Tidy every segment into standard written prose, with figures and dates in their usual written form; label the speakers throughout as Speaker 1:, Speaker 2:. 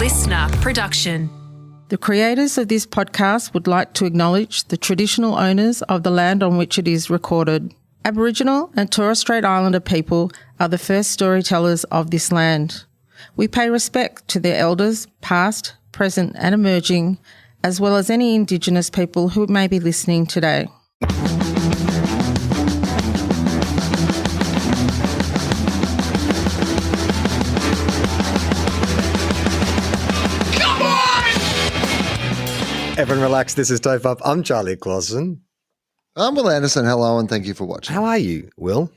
Speaker 1: listener production.
Speaker 2: The creators of this podcast would like to acknowledge the traditional owners of the land on which it is recorded. Aboriginal and Torres Strait Islander people are the first storytellers of this land. We pay respect to their elders, past, present and emerging, as well as any Indigenous people who may be listening today.
Speaker 3: Everyone relax, this is TOFOP. I'm Charlie Clausen.
Speaker 4: I'm Will Anderson. Hello and thank you for watching.
Speaker 3: How are you, Will?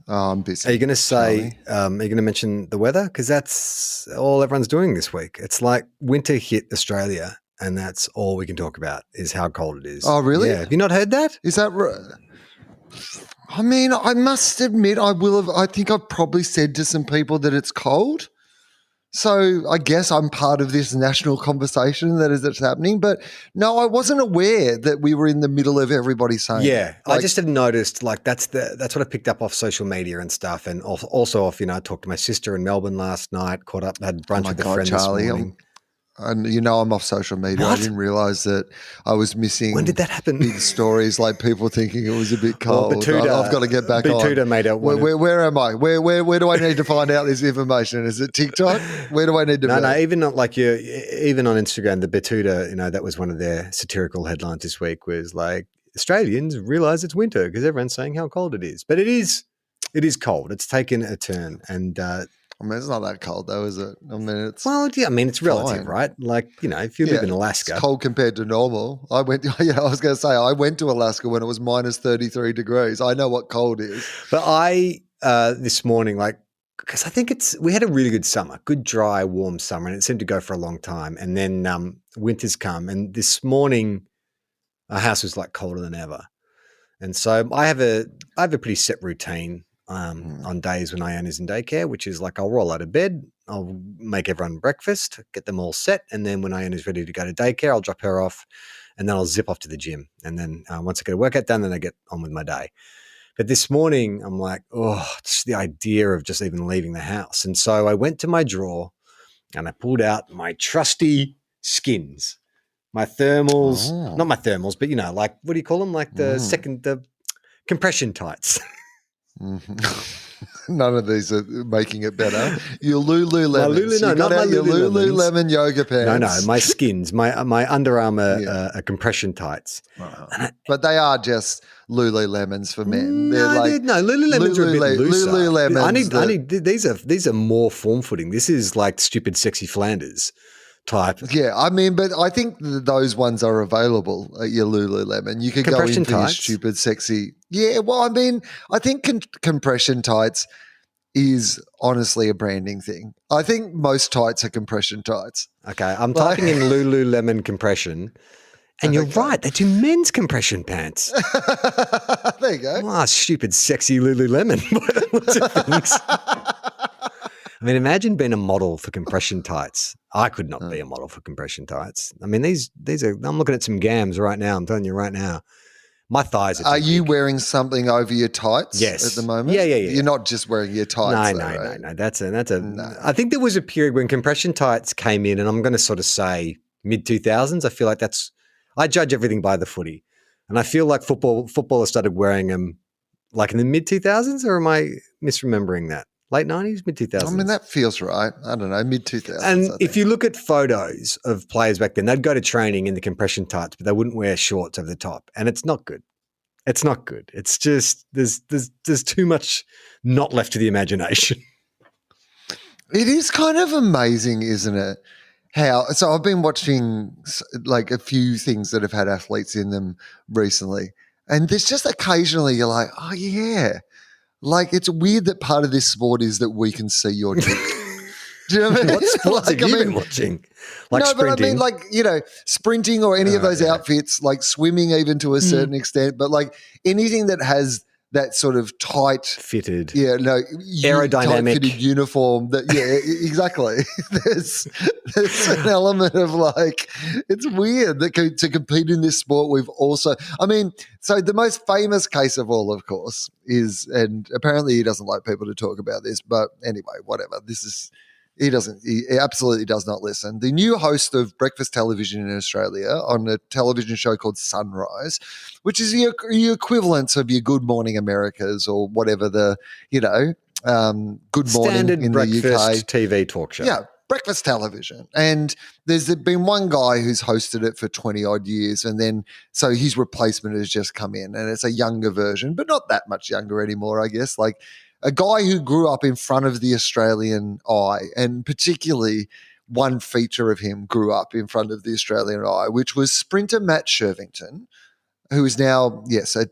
Speaker 4: I'm busy.
Speaker 3: Are you going to say, are you going to mention the weather? Because that's all everyone's doing this week. It's like winter hit Australia and that's all we can talk about is how cold it is.
Speaker 4: Oh, really?
Speaker 3: Yeah. Have you not heard that?
Speaker 4: Is that right? I mean, I must admit I think I've probably said to some people that it's cold. So I guess I'm part of this national conversation that is happening. But no, I wasn't aware that we were in the middle of everybody saying
Speaker 3: Yeah, I just have noticed like that's what I picked up off social media and stuff, and also off, I talked to my sister in Melbourne last night, caught up, had brunch with a friend
Speaker 4: Charlie,
Speaker 3: this morning.
Speaker 4: And I'm off social media.
Speaker 3: What?
Speaker 4: I didn't realise that I was missing.
Speaker 3: When did that happen?
Speaker 4: Big stories like people thinking it was a bit cold. I've got to get back on.
Speaker 3: Batuta made out.
Speaker 4: Where am I? Where do I need to find out this information? Is it TikTok? Where do I need to?
Speaker 3: No, even not like even on Instagram, the Batuta, that was one of their satirical headlines this week. Was like Australians realise it's winter because everyone's saying how cold it is, but it is cold. It's taken a turn, and
Speaker 4: I mean, it's not that cold though, is it? I mean, it's
Speaker 3: it's relative,
Speaker 4: fine.
Speaker 3: Right? Like, if you live in Alaska,
Speaker 4: it's cold compared to normal. I went to Alaska when it was minus 33 degrees. I know what cold is.
Speaker 3: But I this morning, because I think we had a really good summer, good dry, warm summer, and it seemed to go for a long time. And then winter's come, and this morning our house was like colder than ever. And so I have a pretty set routine. On days when Iona's in daycare, which is like I'll roll out of bed, I'll make everyone breakfast, get them all set, and then when Iona's ready to go to daycare, I'll drop her off, and then I'll zip off to the gym. And then once I get a workout done, then I get on with my day. But this morning, I'm like, just the idea of just even leaving the house. And so I went to my drawer, and I pulled out my trusty skins, my thermals, not my thermals, but like what do you call them? Like the compression tights.
Speaker 4: None of these are making it better. Your Lululemons.
Speaker 3: Not my
Speaker 4: your Lululemon yoga pants.
Speaker 3: No, my skins, my Under Armour compression tights.
Speaker 4: But they are just Lululemons for men.
Speaker 3: Lululemons are a bit looser.
Speaker 4: Lululemons.
Speaker 3: These are more form footing. This is like stupid, sexy Flanders type.
Speaker 4: Yeah, I mean, but I think those ones are available at your Lululemon. You could go into your stupid, sexy. Yeah, well, I mean, I think compression tights is honestly a branding thing. I think most tights are compression tights.
Speaker 3: Okay, I'm typing in Lululemon compression, and you're right. They do men's compression pants.
Speaker 4: There you go.
Speaker 3: Oh, stupid, sexy Lululemon. Lots of things. I mean, imagine being a model for compression tights. I could not be a model for compression tights. I mean, these are. I'm looking at some gams right now. I'm telling you right now, my thighs are.
Speaker 4: Are you wearing something over your tights?
Speaker 3: Yes.
Speaker 4: At the moment.
Speaker 3: Yeah.
Speaker 4: You're not just wearing your tights.
Speaker 3: No. That's a. No. I think there was a period when compression tights came in, and I'm going to sort of say mid 2000s. I feel like I judge everything by the footy, and I feel like footballers started wearing them like in the mid 2000s, or am I misremembering that? Late 90s, mid 2000s.
Speaker 4: I mean, that feels right. I don't know, mid 2000s.
Speaker 3: And if you look at photos of players back then, they'd go to training in the compression tights, but they wouldn't wear shorts over the top. And it's not good. It's not good. It's just there's too much not left to the imagination.
Speaker 4: It is kind of amazing, isn't it? So I've been watching like a few things that have had athletes in them recently. And there's just occasionally you're like, oh, yeah. Like, it's weird that part of this sport is that we can see your dick. Do you know what I mean?
Speaker 3: What sports have you been watching? Like sprinting?
Speaker 4: But I mean, sprinting or any of those outfits, like swimming even to a certain extent, but like anything that has that sort of
Speaker 3: fitted,
Speaker 4: aerodynamic, tight-fitted uniform. Exactly. there's an element of like it's weird that to compete in this sport. We've also, so the most famous case of all, of course, is, and apparently he doesn't like people to talk about this, but anyway, whatever. This is He doesn't. He absolutely does not listen. The new host of breakfast television in Australia on a television show called Sunrise, which is your equivalent of your Good Morning Americas or whatever the, Good Morning
Speaker 3: Standard
Speaker 4: in
Speaker 3: breakfast
Speaker 4: the UK.
Speaker 3: TV talk show.
Speaker 4: Yeah, breakfast television. And there's been one guy who's hosted it for 20 odd years. And then, so his replacement has just come in and it's a younger version, but not that much younger anymore, I guess. Like a guy who grew up in front of the Australian eye, and particularly one feature of him grew up in front of the Australian eye, which was sprinter Matt Shirvington, who is now, yes, a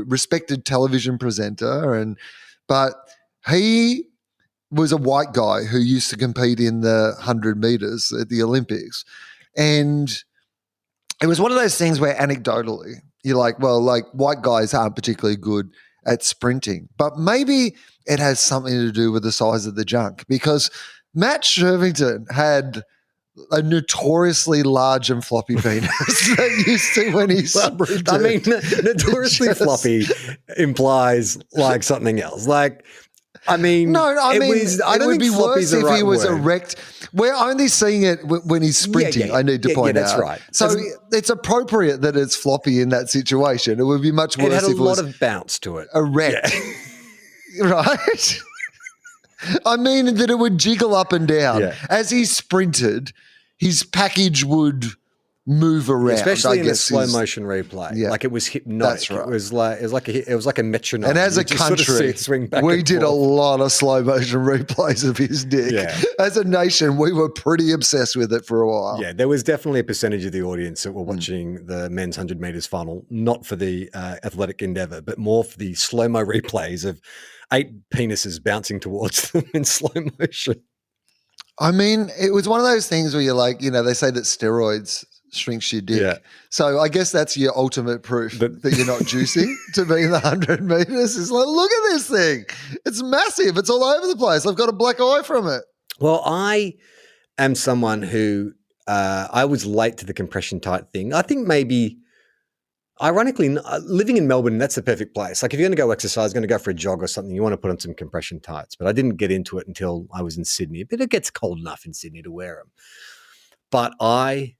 Speaker 4: respected television presenter. But he was a white guy who used to compete in the 100 meters at the Olympics. And it was one of those things where anecdotally, you're like, well, like white guys aren't particularly good at sprinting, but maybe it has something to do with the size of the junk, because Matt Shirvington had a notoriously large and floppy penis that used to when he sprinted.
Speaker 3: I mean, notoriously floppy implies like something else. Like, I mean,
Speaker 4: no, I mean,
Speaker 3: I don't
Speaker 4: it would
Speaker 3: think
Speaker 4: be
Speaker 3: floppy's
Speaker 4: worse
Speaker 3: the
Speaker 4: if he
Speaker 3: right
Speaker 4: was
Speaker 3: word.
Speaker 4: erect. We're only seeing it when he's sprinting. I need to point out.
Speaker 3: That's right.
Speaker 4: So it's appropriate that it's floppy in that situation. It would be much worse
Speaker 3: It had
Speaker 4: if
Speaker 3: a
Speaker 4: it was
Speaker 3: lot of bounce to it.
Speaker 4: erect, right? I mean that it would jiggle up and down as he sprinted. His package would move around,
Speaker 3: especially
Speaker 4: I
Speaker 3: in a
Speaker 4: guess,
Speaker 3: slow motion replay.
Speaker 4: Yeah.
Speaker 3: Like it was hypnotic.
Speaker 4: That's right.
Speaker 3: It was like a metronome.
Speaker 4: And as
Speaker 3: You
Speaker 4: a
Speaker 3: just sort of see
Speaker 4: country,
Speaker 3: it swing back
Speaker 4: we
Speaker 3: and
Speaker 4: did a
Speaker 3: forth.
Speaker 4: lot of slow motion replays of his dick.
Speaker 3: Yeah.
Speaker 4: As a nation, we were pretty obsessed with it for a while.
Speaker 3: Yeah, there was definitely a percentage of the audience that were watching the men's 100 meters final, not for the athletic endeavor, but more for the slow-mo replays of 8 penises bouncing towards them in slow motion.
Speaker 4: I mean, it was one of those things where you're like, they say that steroids shrinks your dick.
Speaker 3: Yeah.
Speaker 4: So I guess that's your ultimate proof that you're not juicing to be in the 100 meters. It's like, look at this thing. It's massive. It's all over the place. I've got a black eye from it.
Speaker 3: Well, I am someone who I was late to the compression tight thing. I think maybe, ironically, living in Melbourne, that's the perfect place. Like if you're going to go exercise, going to go for a jog or something, you want to put on some compression tights. But I didn't get into it until I was in Sydney. But it gets cold enough in Sydney to wear them. But I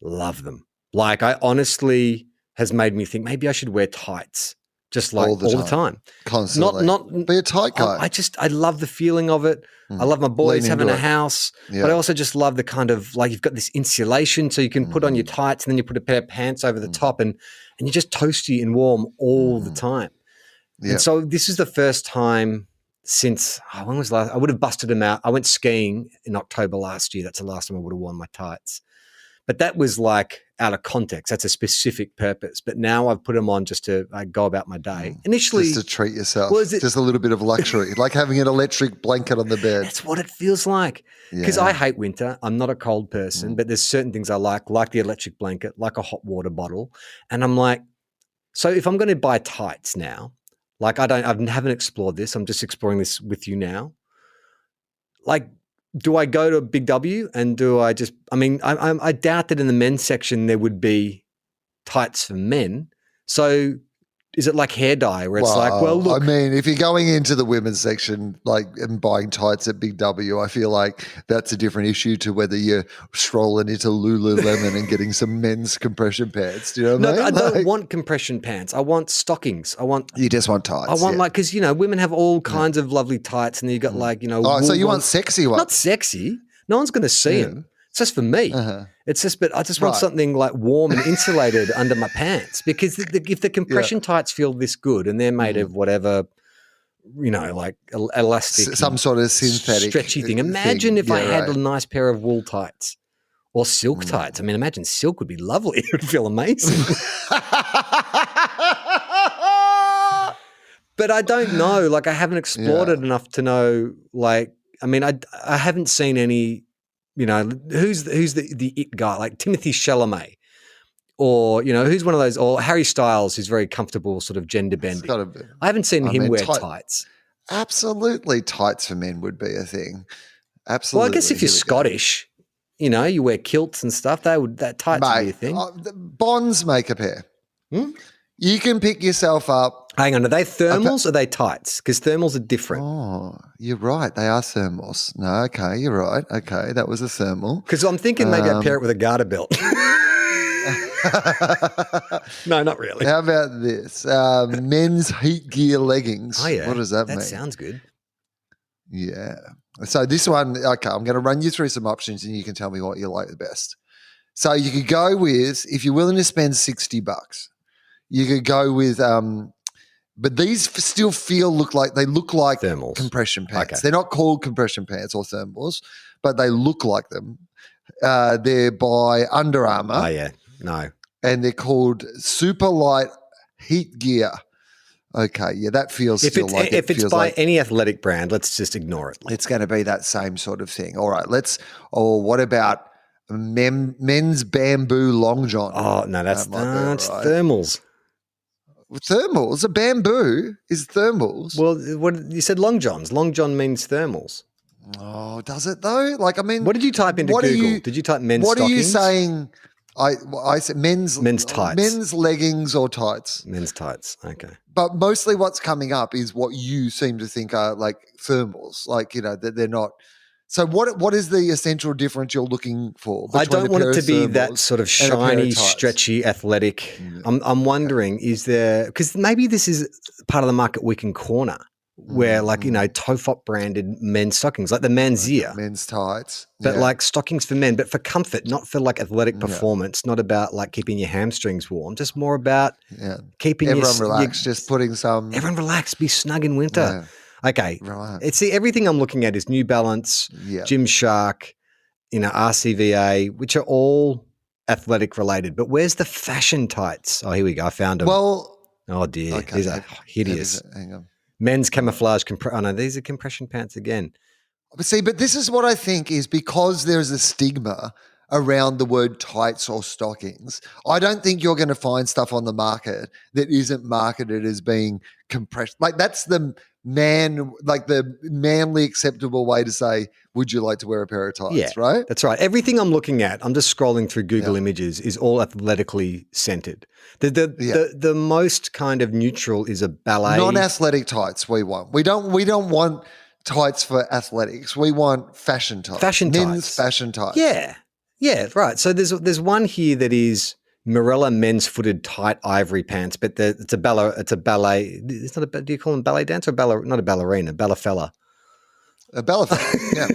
Speaker 3: love them. Like I honestly has made me think maybe I should wear tights just like all the time.
Speaker 4: Constantly.
Speaker 3: Not
Speaker 4: be a tight guy.
Speaker 3: I love the feeling of it. I love my boys having a house, but I also just love the kind of like you've got this insulation so you can put on your tights and then you put a pair of pants over the top and you're just toasty and warm all the time. And so this is the first time since, when was last? I would have busted them out. I went skiing in October last year. That's the last time I would have worn my tights. But that was like out of context. That's a specific purpose. But now I've put them on just to go about my day. Initially,
Speaker 4: just to treat yourself.
Speaker 3: Well,
Speaker 4: just a little bit of luxury, like having an electric blanket on the bed.
Speaker 3: That's what it feels like. Because I hate winter. I'm not a cold person, but there's certain things I like the electric blanket, like a hot water bottle. And I'm like, so if I'm going to buy tights now, like I haven't explored this. I'm just exploring this with you now. Like, do I go to Big W and do I just, I doubt that in the men's section there would be tights for men. So is it like hair dye where it's look.
Speaker 4: I mean, if you're going into the women's section and buying tights at Big W, I feel like that's a different issue to whether you're strolling into Lululemon and getting some men's compression pants. Do you know what I mean?
Speaker 3: I don't want compression pants. I want stockings.
Speaker 4: You just want tights.
Speaker 3: I want because, women have all kinds of lovely tights and then you got
Speaker 4: so you want sexy ones?
Speaker 3: Not sexy. No one's going to see them. It's just for me. It's just, but I just want something like warm and insulated under my pants because if the compression tights feel this good and they're made of whatever, like elastic,
Speaker 4: some sort of synthetic
Speaker 3: stretchy thing. Imagine if I had a nice pair of wool tights or silk tights. I mean, imagine silk would be lovely. It would feel amazing. But I don't know. Like I haven't explored it enough to know. Like, I haven't seen any. Who's the it guy, like Timothy Chalamet or, who's one of those, or Harry Styles, who's very comfortable sort of gender bending. I haven't seen him wear tights.
Speaker 4: Absolutely. Tights for men would be a thing. Absolutely.
Speaker 3: Well, I guess if you're Scottish, you wear kilts and stuff, that tights would be a thing.
Speaker 4: Bonds make a pair. You can pick yourself up
Speaker 3: Hang on, are they thermals or are they tights? Because thermals are different.
Speaker 4: Oh, you're right. They are thermals. No, okay, you're right. Okay, that was a thermal.
Speaker 3: Because I'm thinking maybe I'd pair it with a garter belt. No, not really.
Speaker 4: How about this? Men's heat gear leggings.
Speaker 3: Oh, yeah.
Speaker 4: What does that mean?
Speaker 3: That sounds good.
Speaker 4: Yeah. So this one, okay, I'm going to run you through some options and you can tell me what you like the best. So you could go with, if you're willing to spend $60, you could go with, but these still look like
Speaker 3: Thermals.
Speaker 4: compression pants.
Speaker 3: Okay.
Speaker 4: They're not called compression pants or thermals, but they look like them. They're by Under Armour.
Speaker 3: Oh, yeah. No.
Speaker 4: And they're called Super Light Heat Gear. Okay, yeah, that feels
Speaker 3: If it's by any athletic brand, let's just ignore it.
Speaker 4: It's going to be that same sort of thing. All right, what about men's bamboo long john?
Speaker 3: Oh, no, that's
Speaker 4: right.
Speaker 3: thermals.
Speaker 4: Thermals? A bamboo is thermals.
Speaker 3: Well, what you said long johns. Long john means thermals.
Speaker 4: Oh, does it though? Like, I mean,
Speaker 3: what did you type into Google? Did you type men's stockings?
Speaker 4: What are you saying? I said men's
Speaker 3: tights.
Speaker 4: Men's leggings or tights.
Speaker 3: Men's tights. Okay.
Speaker 4: But mostly what's coming up is what you seem to think are like thermals, like, you know, that they're not. So what is the essential difference you're looking for?
Speaker 3: I don't want it to be that sort of shiny, stretchy, athletic. Yeah. I'm wondering, is there, because maybe this is part of the market we can corner, where like, you know, TOFOP branded men's stockings, like the Manzia.
Speaker 4: Men's tights.
Speaker 3: But like stockings for men, but for comfort, not for like athletic performance, not about like keeping your hamstrings warm, just more about keeping
Speaker 4: everyone relaxed, just putting some.
Speaker 3: Everyone relax, be snug in winter.
Speaker 4: Yeah.
Speaker 3: Okay.
Speaker 4: Right.
Speaker 3: Everything I'm looking at is New Balance, Gymshark, you know, RCVA, which are all athletic related. But where's the fashion tights? Oh, here we go. I found them.
Speaker 4: Well,
Speaker 3: oh dear, these are hideous.
Speaker 4: Hang on.
Speaker 3: Men's camouflage. Oh no, these are compression pants again.
Speaker 4: But this is what I think is because there's a stigma around the word tights or stockings. I don't think you're going to find stuff on the market that isn't marketed as being compressed. Like that's the manly acceptable way to say, would you like to wear a pair of tights, right?
Speaker 3: That's right. Everything I'm looking at, I'm just scrolling through Google Images, is all athletically centered. The most kind of neutral is a ballet.
Speaker 4: Non-athletic tights we want. We don't want tights for athletics. We want fashion tights. Men's fashion tights.
Speaker 3: Yeah. Yeah, right. So there's one here that is Morella men's footed tight ivory pants, but it's a ballet. It's not do you call them ballet dancer or not a ballerina, ballafella?
Speaker 4: A ballafella, yeah.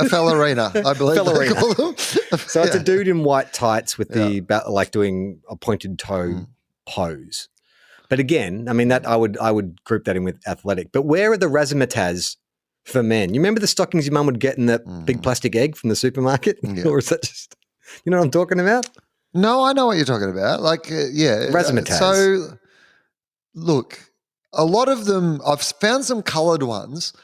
Speaker 4: A fellerina, I believe they call them.
Speaker 3: So it's a dude in white tights with the like doing a pointed toe pose. But again, I mean that I would group that in with athletic. But where are the razzmatazz for men? You remember the stockings your mum would get in that big plastic egg from the supermarket? Yeah. Or is that just, you know what I'm talking about?
Speaker 4: No, I know what you're talking about. Like,
Speaker 3: razzmatazz.
Speaker 4: So, look, a lot of them, I've found some coloured ones,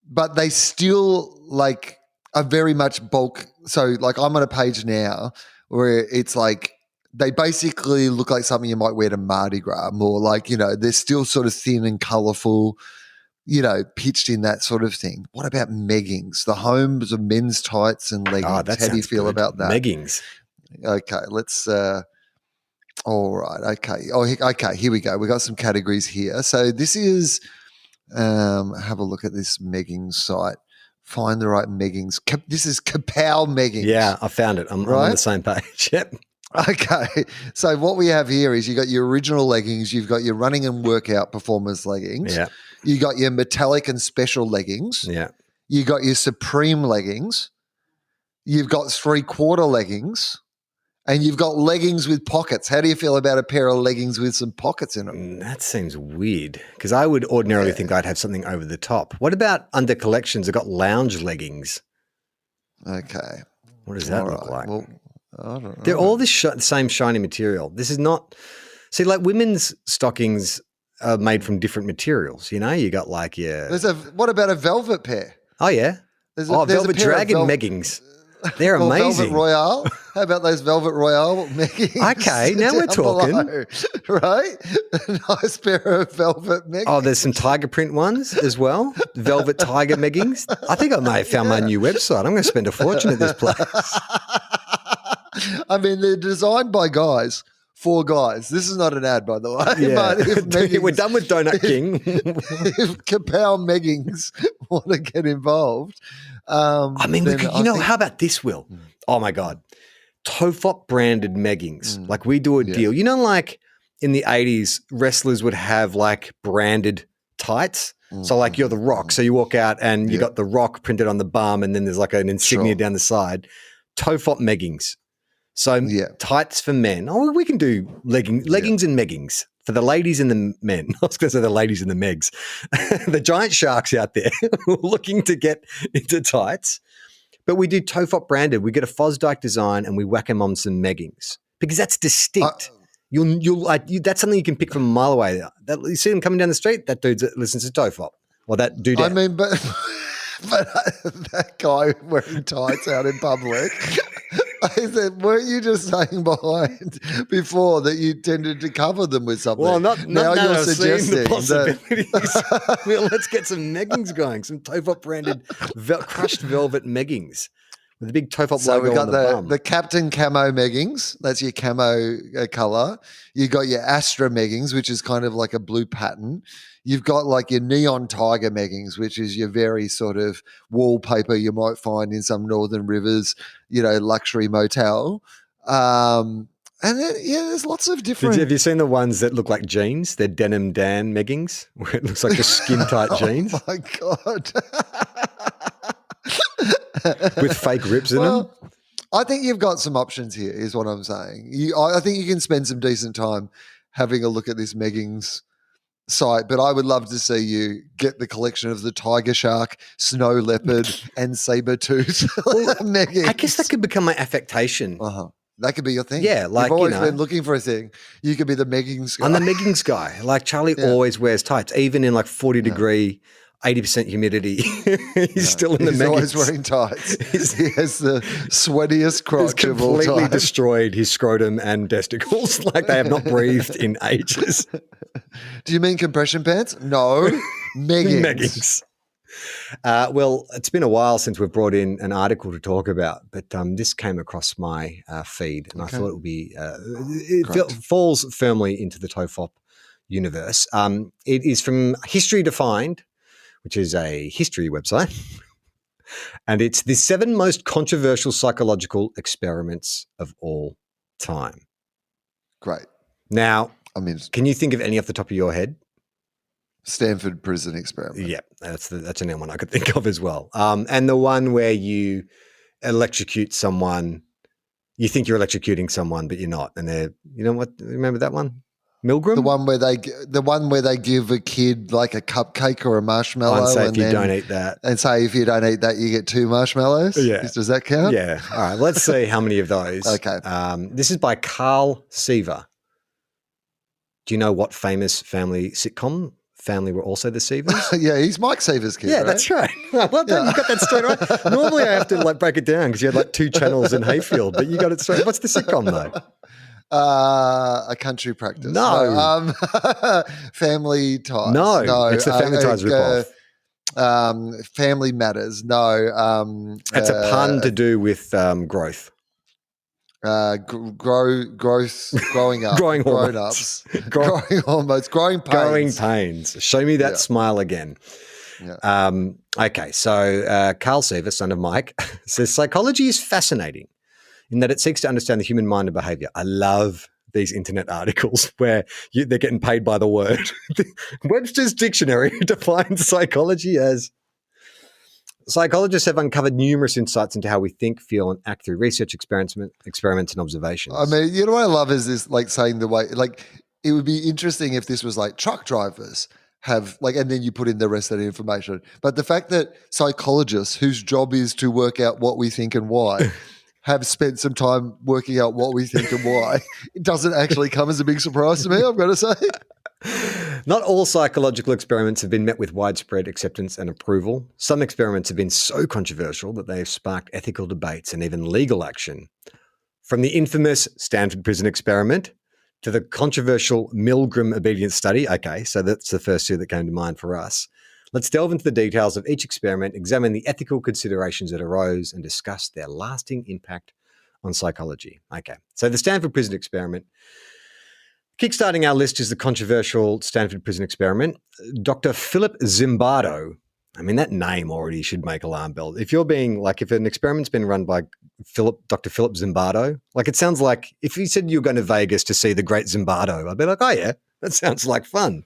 Speaker 4: but they still like are very much bulk. So, like, I'm on a page now where it's like they basically look like something you might wear to Mardi Gras, more like, you know, they're still sort of thin and colourful, you know, pitched in that sort of thing. What about Meggings, the homes of men's tights and leggings?
Speaker 3: Oh,
Speaker 4: how do you feel about that?
Speaker 3: Meggings.
Speaker 4: Okay, let's all right, okay. Oh, okay, here we go. We got some categories here. So this is have a look at this Meggings site. Find the right Meggings. This is Kapow Meggings.
Speaker 3: Yeah, I found it. I'm on the same page. Yep.
Speaker 4: Okay. So what we have here is you got your original leggings, you've got your running and workout performance leggings.
Speaker 3: Yeah.
Speaker 4: You got your metallic and special leggings.
Speaker 3: Yeah.
Speaker 4: You got your supreme leggings. You've got 3/4 leggings. And you've got leggings with pockets. How do you feel about a pair of leggings with some pockets in them?
Speaker 3: That seems weird because I would ordinarily think I'd have something over the top. What about under collections? I've got lounge leggings.
Speaker 4: Okay.
Speaker 3: What does that look like?
Speaker 4: Well, I don't know.
Speaker 3: They're all the same shiny material. This is not – see, like women's stockings are made from different materials, you know? You got like your –
Speaker 4: what about a velvet pair?
Speaker 3: Oh, yeah. Velvet Dragon Meggings. They're amazing.
Speaker 4: Velvet Royale. How about those Velvet Royale Meggings?
Speaker 3: Okay, now we're talking.
Speaker 4: Below, right? A nice pair of velvet Meggings.
Speaker 3: Oh, there's some tiger print ones as well. Velvet tiger Meggings. I think I may have found my new website. I'm going to spend a fortune at this place.
Speaker 4: I mean, they're designed by guys 4 guys. This is not an ad, by the way.
Speaker 3: Yeah.
Speaker 4: But if Meggings,
Speaker 3: We're done with Donut King.
Speaker 4: if Kapow Meggings want to get involved,
Speaker 3: I mean,
Speaker 4: then
Speaker 3: how about this, Will? Oh, my God. TOFOP branded Meggings. Like we do a deal. You know, like in the 80s, wrestlers would have like branded tights. So like you're the Rock. So you walk out and you got the Rock printed on the bum and then there's like an insignia down the side. TOFOP Meggings. So tights for men. Oh, we can do leggings and Meggings for the ladies and the men. I was going to say the ladies and the Megs. The giant sharks out there looking to get into tights. But we do TOFOP branded. We get a Fosdyke design and we whack them on some Meggings because that's distinct. That's something you can pick from a mile away. You see them coming down the street, that dude listens to TOFOP. Or that dude.
Speaker 4: I mean, but that guy wearing tights out in public. I said, weren't you just saying behind before that you tended to cover them with something?
Speaker 3: Well, now
Speaker 4: you're suggesting
Speaker 3: the possibilities. Well, let's get some Meggings going, some TOFOP branded crushed velvet Meggings with a big TOFOP
Speaker 4: so
Speaker 3: logo
Speaker 4: we've got
Speaker 3: on the bum.
Speaker 4: the Captain Camo Meggings. That's your camo color. You got your Astra Meggings, which is kind of like a blue pattern. You've got like your Neon Tiger Meggings, which is your very sort of wallpaper you might find in some Northern Rivers, luxury motel. And then, there's lots of different.
Speaker 3: Have you seen the ones that look like jeans? They're Denim Dan Meggings, where it looks like just skin tight jeans.
Speaker 4: Oh my God.
Speaker 3: With fake rips in them.
Speaker 4: I think you've got some options here, is what I'm saying. I think you can spend some decent time having a look at this Meggings site, but I would love to see you get the collection of the tiger shark, snow leopard, and saber-tooth Meggings.
Speaker 3: I guess that could become my affectation.
Speaker 4: That could be your thing.
Speaker 3: Yeah, like,
Speaker 4: you've always been looking for a thing. You could be the Meggings guy.
Speaker 3: I'm the Meggings guy. Like Charlie always wears tights, even in like 40-degree 80% humidity. He's still in the Meggings.
Speaker 4: He's always wearing tights. He has the sweatiest crotch of all time.
Speaker 3: He's completely destroyed his scrotum and testicles. Like they have not breathed in ages.
Speaker 4: Do you mean compression pants? No. Meggings.
Speaker 3: Meggings. Well, it's been a while since we've brought in an article to talk about, but this came across my feed and I thought it would be falls firmly into the TOFOP universe. It is from History Defined, which is a history website, and it's the 7 most controversial psychological experiments of all time.
Speaker 4: Great.
Speaker 3: Now,
Speaker 4: can
Speaker 3: you think of any off the top of your head?
Speaker 4: Stanford prison experiment.
Speaker 3: Yeah, that's another one I could think of as well. And the one where you electrocute someone, you think you're electrocuting someone, but you're not, and they're, remember that one? Milgram?
Speaker 4: The one where they give a kid like a cupcake or a marshmallow
Speaker 3: and say if you don't eat that.
Speaker 4: And say if you don't eat that, you get 2 marshmallows.
Speaker 3: Yeah.
Speaker 4: Does that count?
Speaker 3: Yeah. All right. Let's see how many of those.
Speaker 4: Okay.
Speaker 3: This is by Carl Seaver. Do you know what famous family sitcom family were also the Seavers?
Speaker 4: Yeah, he's Mike Seaver's kid.
Speaker 3: Yeah,
Speaker 4: right?
Speaker 3: That's right. Well done. You got that straight right. Normally I have to break it down because you had 2 channels in Hayfield, but you got it straight. What's the sitcom though?
Speaker 4: A Country Practice.
Speaker 3: No.
Speaker 4: Family Ties.
Speaker 3: No, it's the Family Ties ripoff.
Speaker 4: Family Matters. No.
Speaker 3: It's a pun to do with growth.
Speaker 4: Growing up.
Speaker 3: Growing
Speaker 4: grown
Speaker 3: hormones.
Speaker 4: ups. Growing hormones. Growing pains.
Speaker 3: Growing pains. Show me that smile again. Yeah. Okay, so Carl Seaver, son of Mike, says psychology is fascinating in that it seeks to understand the human mind and behavior. I love these internet articles where they're getting paid by the word. Webster's Dictionary defines psychology as psychologists have uncovered numerous insights into how we think, feel, and act through research, experiments, and observations.
Speaker 4: I mean, what I love is this, saying the way, it would be interesting if this was truck drivers have and then you put in the rest of the information. But the fact that psychologists, whose job is to work out what we think and why, have spent some time working out what we think and why, it doesn't actually come as a big surprise to me, I've got to say.
Speaker 3: Not all psychological experiments have been met with widespread acceptance and approval. Some experiments have been so controversial that they have sparked ethical debates and even legal action. From the infamous Stanford prison experiment to the controversial Milgram obedience study. Okay, so that's the first 2 that came to mind for us. Let's delve into the details of each experiment, examine the ethical considerations that arose, and discuss their lasting impact on psychology. Okay, so the Stanford prison experiment. Kickstarting our list is the controversial Stanford prison experiment. Dr. Philip Zimbardo. I mean, that name already should make alarm bells. If an experiment's been run by Dr. Philip Zimbardo, like it sounds like if he said you're going to Vegas to see the great Zimbardo, I'd be like, oh yeah, that sounds like fun.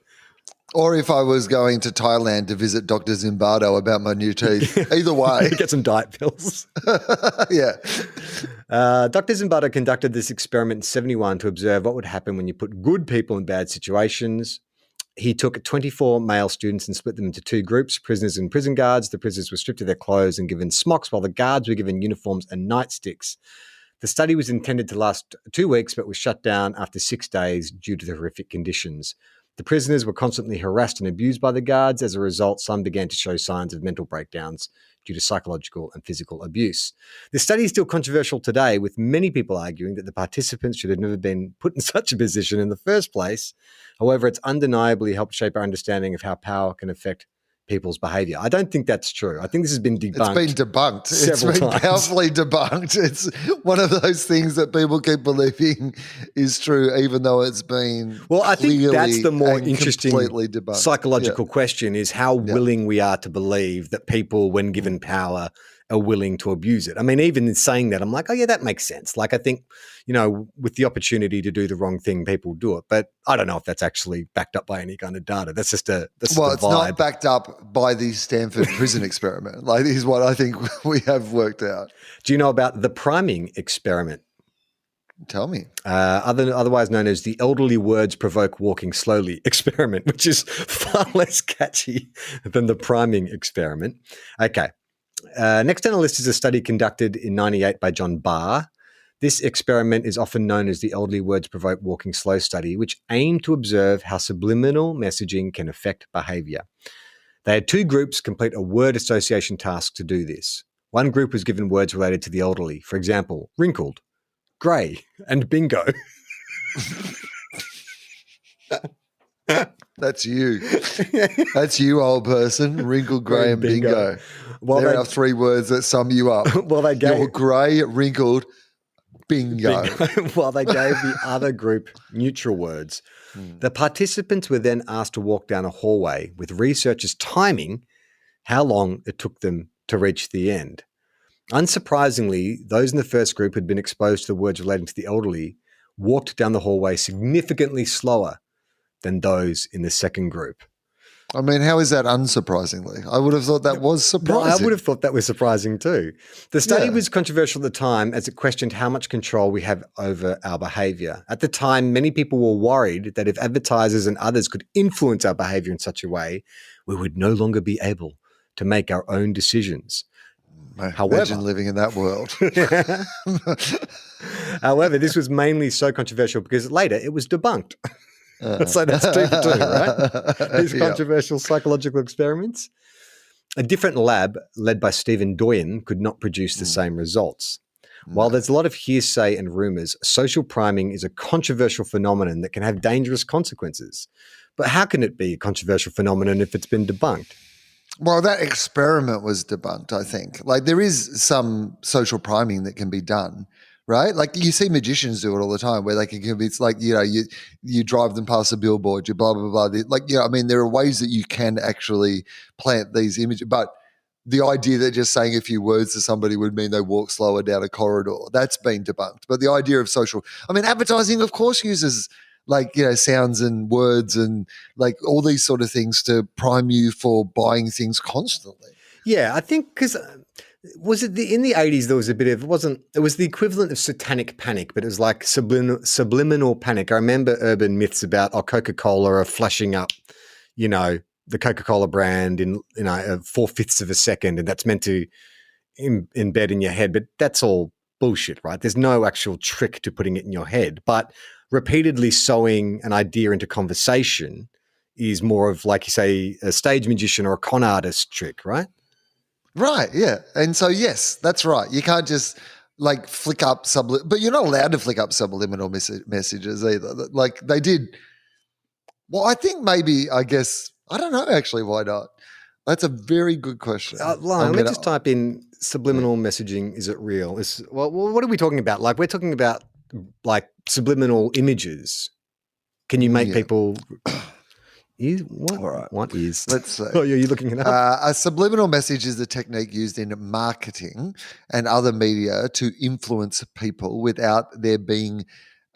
Speaker 4: Or if I was going to Thailand to visit Dr. Zimbardo about my new teeth. Either way.
Speaker 3: Get some diet pills.
Speaker 4: Yeah.
Speaker 3: Dr. Zimbardo conducted this experiment in 1971 to observe what would happen when you put good people in bad situations. He took 24 male students and split them into two groups, prisoners and prison guards. The prisoners were stripped of their clothes and given smocks, while the guards were given uniforms and nightsticks. The study was intended to last 2 weeks, but was shut down after 6 days due to the horrific conditions. The prisoners were constantly harassed and abused by the guards. As a result, some began to show signs of mental breakdowns due to psychological and physical abuse. The study is still controversial today, with many people arguing that the participants should have never been put in such a position in the first place. However, it's undeniably helped shape our understanding of how power can affect people's behavior. I don't think that's true. I think this has been debunked.
Speaker 4: It's been debunked. It's been
Speaker 3: times.
Speaker 4: Powerfully debunked. It's one of those things that people keep believing is true, even though it's been
Speaker 3: I think that's the more interesting
Speaker 4: debunked.
Speaker 3: Psychological question is how willing we are to believe that people, when given power, are willing to abuse it. I mean, even in saying that, I'm like, oh yeah, that makes sense. Like I think, with the opportunity to do the wrong thing, people do it. But I don't know if that's actually backed up by any kind of data. That's just a
Speaker 4: it's not backed up by the Stanford prison experiment. Like this is what I think we have worked out.
Speaker 3: Do you know about the priming experiment?
Speaker 4: Tell me.
Speaker 3: Otherwise known as the elderly words provoke walking slowly experiment, which is far less catchy than the priming experiment. Okay. Next on the list is a study conducted in 1998 by John Barr. This experiment is often known as the Elderly Words Provoke Walking Slow study, which aimed to observe how subliminal messaging can affect behavior. They had two groups complete a word association task to do this. One group was given words related to the elderly, for example, wrinkled, grey, and bingo.
Speaker 4: That's you. That's you, old person. Wrinkled, grey, and bingo. There are three words that sum you up. You're grey, wrinkled, bingo.
Speaker 3: While they gave the other group neutral words. The participants were then asked to walk down a hallway with researchers timing how long it took them to reach the end. Unsurprisingly, those in the first group had been exposed to the words relating to the elderly walked down the hallway significantly slower than those in the second group.
Speaker 4: I mean, how is that unsurprisingly? I would have thought that was surprising.
Speaker 3: No, I would have thought that was surprising too. The study was controversial at the time as it questioned how much control we have over our behavior. At the time, many people were worried that if advertisers and others could influence our behavior in such a way, we would no longer be able to make our own decisions.
Speaker 4: Imagine living in that world.
Speaker 3: However, this was mainly so controversial because later it was debunked. So that's 2 for 2, right? These controversial psychological experiments. A different lab led by Stephen Doyen could not produce the same results. While there's a lot of hearsay and rumors, social priming is a controversial phenomenon that can have dangerous consequences. But how can it be a controversial phenomenon if it's been debunked?
Speaker 4: Well, that experiment was debunked, I think. Like there is some social priming that can be done. Right? Like you see magicians do it all the time where they can convince, like, you drive them past a billboard, you blah, blah, blah. Like, I mean, there are ways that you can actually plant these images, but the idea that just saying a few words to somebody would mean they walk slower down a corridor, that's been debunked. But the idea of advertising, of course, uses sounds and words and like all these sort of things to prime you for buying things constantly.
Speaker 3: Yeah, I think because was it in the 80s there was a bit of, it was the equivalent of satanic panic, but it was like subliminal panic. I remember urban myths about Coca-Cola are flashing up, the Coca-Cola brand in 4/5 of a second, and that's meant to embed in your head. But that's all bullshit, right? There's no actual trick to putting it in your head. But repeatedly sowing an idea into conversation is more of, like you say, a stage magician or a con artist trick, right?
Speaker 4: Right, yeah. And so, yes, that's right. You can't just flick up but you're not allowed to flick up subliminal messages either. Like they did. Well, I think I don't know actually why not. That's a very good question.
Speaker 3: Let me just type in subliminal messaging. Is it real? What are we talking about? Like we're talking about like subliminal images. Can you make people? What?
Speaker 4: All right.
Speaker 3: What is?
Speaker 4: Let's see.
Speaker 3: Oh, you're looking it up.
Speaker 4: A subliminal message is a technique used in marketing and other media to influence people without their being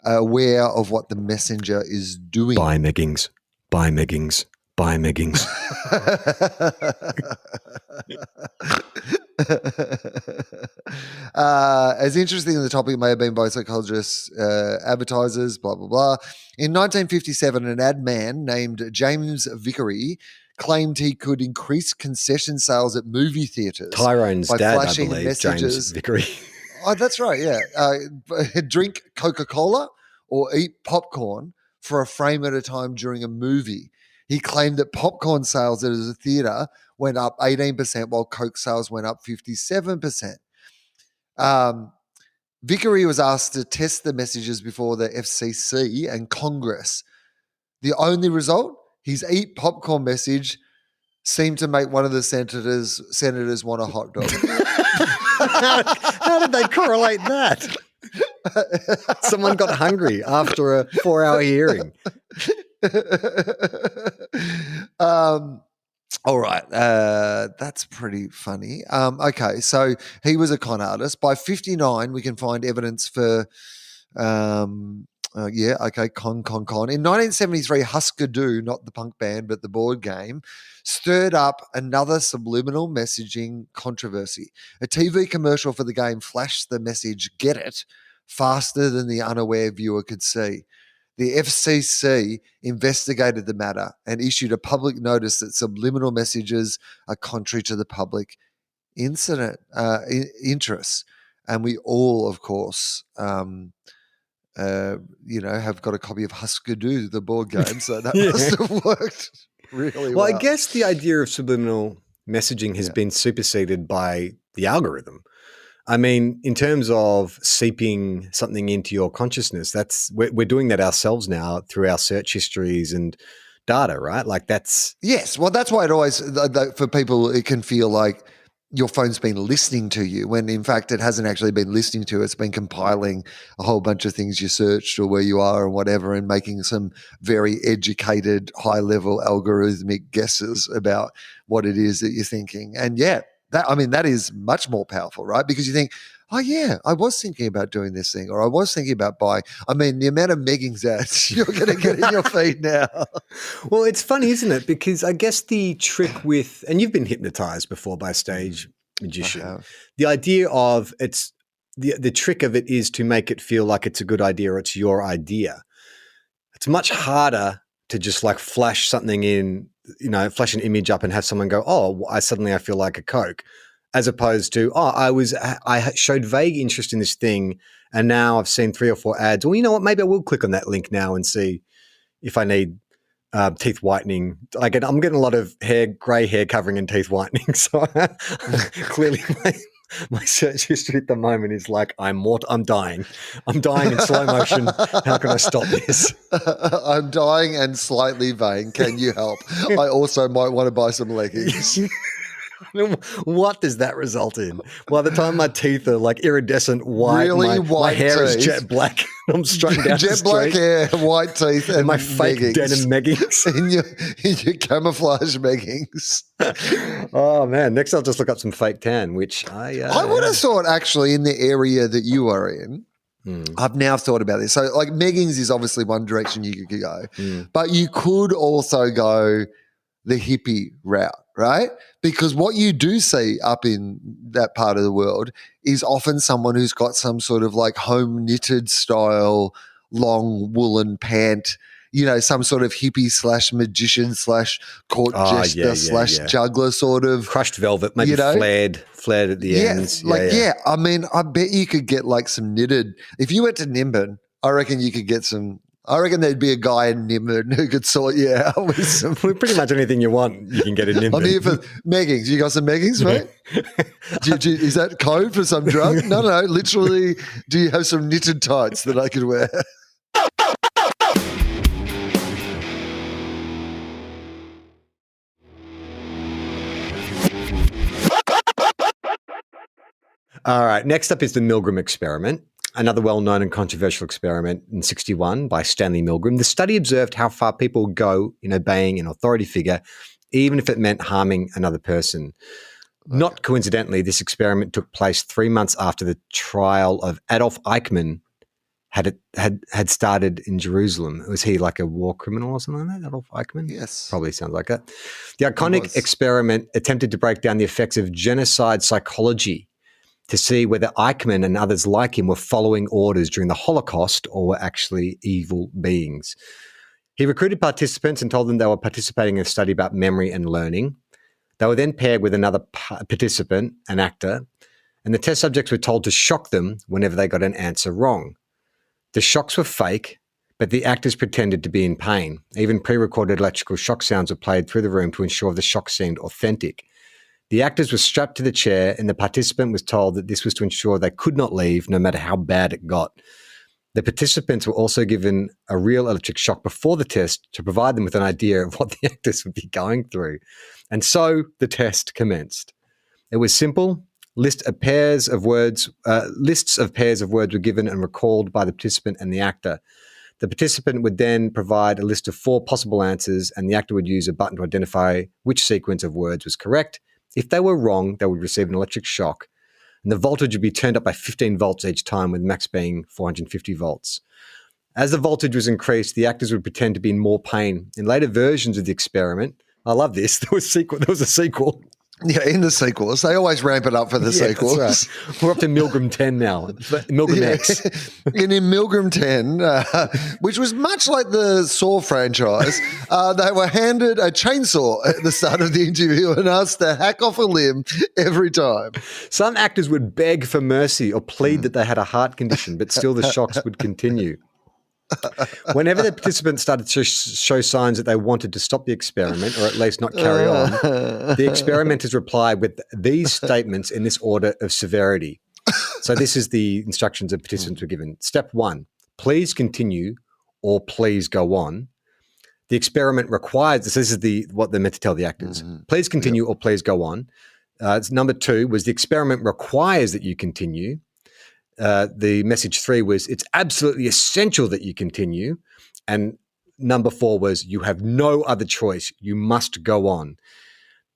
Speaker 4: aware of what the messenger is doing.
Speaker 3: Buy Meggings. Buy Meggings. Buy Meggings.
Speaker 4: As interesting as the topic may have been by psychologists, advertisers, blah, blah, blah. In 1957, an ad man named James Vickery claimed he could increase concession sales at movie theatres.
Speaker 3: Tyrone's
Speaker 4: by
Speaker 3: dad, I
Speaker 4: flashing
Speaker 3: believe,
Speaker 4: messages.
Speaker 3: James Vickery.
Speaker 4: Oh, that's right, yeah. Drink Coca-Cola or eat popcorn for a frame at a time during a movie. He claimed that popcorn sales at a theatre went up 18%, while Coke sales went up 57%. Vickery was asked to test the messages before the FCC and Congress. The only result, his eat popcorn message seemed to make one of the senators want a hot dog.
Speaker 3: How did they correlate that? Someone got hungry after a 4-hour hearing.
Speaker 4: All right. That's pretty funny. Okay, so he was a con artist. By 59, we can find evidence for, con. In 1973, Husker Du, not the punk band, but the board game, stirred up another subliminal messaging controversy. A TV commercial for the game flashed the message, "Get it," faster than the unaware viewer could see. The FCC investigated the matter and issued a public notice that subliminal messages are contrary to the public interests. And we all, of course, have got a copy of Husker Du, the board game, so that must have worked really well.
Speaker 3: Well, I guess the idea of subliminal messaging has been superseded by the algorithm. I mean, in terms of seeping something into your consciousness, we're doing that ourselves now through our search histories and data, right? Like that's...
Speaker 4: Yes. Well, that's why it always, for people, it can feel like your phone's been listening to you when in fact it hasn't actually been listening to you. It's been compiling a whole bunch of things you searched or where you are and whatever and making some very educated, high-level algorithmic guesses about what it is that you're thinking. And that is much more powerful, right? Because you think, oh yeah, I was thinking about doing this thing, or I was thinking about buying. I mean, the amount of Meggings ads you're going to get in your feed now.
Speaker 3: Well, it's funny, isn't it? Because I guess the trick with, and you've been hypnotized before by a stage magician. The idea of the trick of it is to make it feel like it's a good idea or it's your idea. It's much harder to just like flash something in, flash an image up and have someone go, oh, I feel like a Coke, as opposed to, I showed vague interest in this thing and now I've seen 3 or 4 ads. Well, you know what? Maybe I will click on that link now and see if I need teeth whitening. I'm getting a lot of grey hair covering and teeth whitening. So clearly my search history at the moment is like, I'm dying. I'm dying in slow motion. How can I stop this?
Speaker 4: I'm dying and slightly vain. Can you help? I also might want to buy some leggings.
Speaker 3: What does that result in? By the time my teeth are like iridescent white,
Speaker 4: really
Speaker 3: my hair is jet black. I'm strutting down
Speaker 4: jet black hair, white teeth, and
Speaker 3: my fake
Speaker 4: Meggings.
Speaker 3: denim Meggings.
Speaker 4: in your camouflage Meggings.
Speaker 3: Oh man! Next, I'll just look up some fake tan, which I
Speaker 4: would have thought actually in the area that you are in. I've now thought about this. So, like Meggings is obviously one direction you could go, but you could also go the hippie route, right? Because what you do see up in that part of the world is often someone who's got some sort of like home knitted style, long woolen pant, some sort of hippie / magician / court jester / juggler sort of.
Speaker 3: Crushed velvet, maybe flared at the ends.
Speaker 4: I mean, I bet you could get like some knitted. If you went to Nimbin, I reckon you could get some. I reckon there'd be a guy in Nimbin who could sort you out with some.
Speaker 3: Pretty much anything you want, you can get in Nimbin.
Speaker 4: I'm here for Meggings. You got some Meggings, mate? Is that code for some drug? No. Literally, do you have some knitted tights that I could wear?
Speaker 3: All right. Next up is the Milgram experiment. another well-known and controversial experiment in 1961 by Stanley Milgram. The study observed how far people would go in obeying an authority figure, even if it meant harming another person. Okay. Not coincidentally, this experiment took place 3 months after the trial of Adolf Eichmann had started in Jerusalem. Was he like a war criminal or something like that, Adolf Eichmann?
Speaker 4: Yes.
Speaker 3: Probably sounds like it. The iconic experiment attempted to break down the effects of genocide psychology to see whether Eichmann and others like him were following orders during the Holocaust or were actually evil beings. He recruited participants and told them they were participating in a study about memory and learning. They were then paired with another participant, an actor, and the test subjects were told to shock them whenever they got an answer wrong. The shocks were fake, but the actors pretended to be in pain. Even pre-recorded electrical shock sounds were played through the room to ensure the shock seemed authentic. The actors were strapped to the chair, and the participant was told that this was to ensure they could not leave no matter how bad it got. The participants were also given a real electric shock before the test to provide them with an idea of what the actors would be going through. And so the test commenced. It was simple. Lists of pairs of words were given and recalled by the participant and the actor. The participant would then provide a list of 4 possible answers, and the actor would use a button to identify which sequence of words was correct. If they were wrong, they would receive an electric shock, and the voltage would be turned up by 15 volts each time, with max being 450 volts. As the voltage was increased, the actors would pretend to be in more pain. In later versions of the experiment, I love this, there was a sequel.
Speaker 4: Yeah, in the sequels. They always ramp it up for the sequels.
Speaker 3: That's right. We're up to Milgram 10 now. Milgram X.
Speaker 4: And in Milgram 10, which was much like the Saw franchise, they were handed a chainsaw at the start of the interview and asked to hack off a limb every time.
Speaker 3: Some actors would beg for mercy or plead that they had a heart condition, but still the shocks would continue. Whenever the participants started to show signs that they wanted to stop the experiment, or at least not carry on, the experimenters replied with these statements in this order of severity. So this is the instructions that participants were given. Step 1, please continue or please go on. The experiment requires, this is what they're meant to tell the actors, please continue or please go on. Number 2 was the experiment requires that you continue. The message 3 was it's absolutely essential that you continue. And number 4 was you have no other choice. You must go on.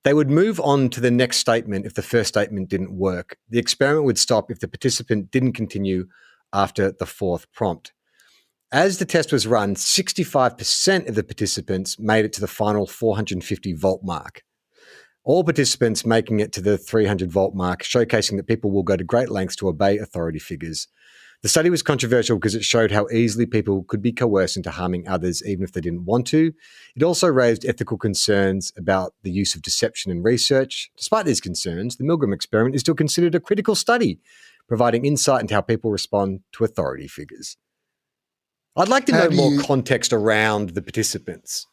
Speaker 3: They would move on to the next statement if the first statement didn't work. The experiment would stop if the participant didn't continue after the 4th prompt. As the test was run, 65% of the participants made it to the final 450 volt mark. All participants making it to the 300 volt mark, showcasing that people will go to great lengths to obey authority figures. The study was controversial because it showed how easily people could be coerced into harming others even if they didn't want to. It also raised ethical concerns about the use of deception in research. Despite these concerns, the Milgram experiment is still considered a critical study, providing insight into how people respond to authority figures. I'd like to know more context around the participants.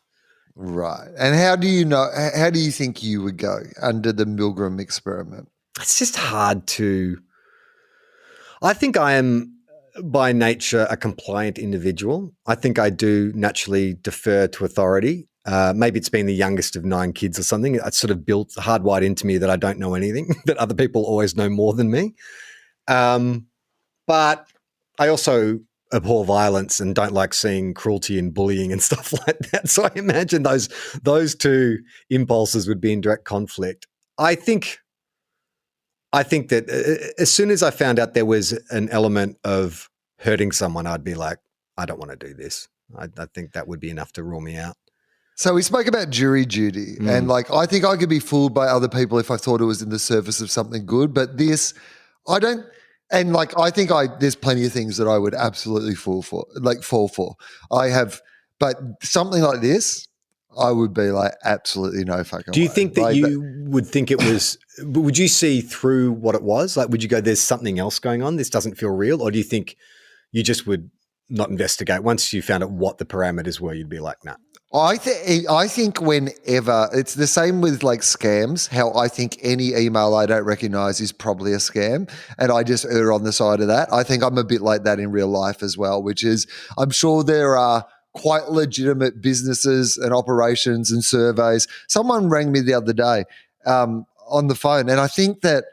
Speaker 4: Right. And how do you think you would go under the Milgram experiment?
Speaker 3: It's just hard to. I think I am by nature a compliant individual. I think I do naturally defer to authority. Maybe it's been the youngest of 9 kids or something. It's sort of built hardwired into me that I don't know anything, that other people always know more than me. But I also abhor violence and don't like seeing cruelty and bullying and stuff like that. So I imagine those 2 impulses would be in direct conflict. I think that as soon as I found out there was an element of hurting someone, I'd be like, I don't want to do this. I think that would be enough to rule me out.
Speaker 4: So we spoke about jury duty and I think I could be fooled by other people if I thought it was in the service of something good, but this, I don't. And I think there's plenty of things that I would absolutely fall for. But something like this, I would be like, absolutely no fucking way.
Speaker 3: Do you think that would think it was, would you see through what it was? Would you go, there's something else going on, this doesn't feel real? Or do you think you just would not investigate? Once you found out what the parameters were, you'd be like, nah.
Speaker 4: I think whenever, it's the same with scams, how I think any email I don't recognize is probably a scam, and I just err on the side of that. I think I'm a bit like that in real life as well, which is I'm sure there are quite legitimate businesses and operations and surveys. Someone rang me the other day on the phone, and I think that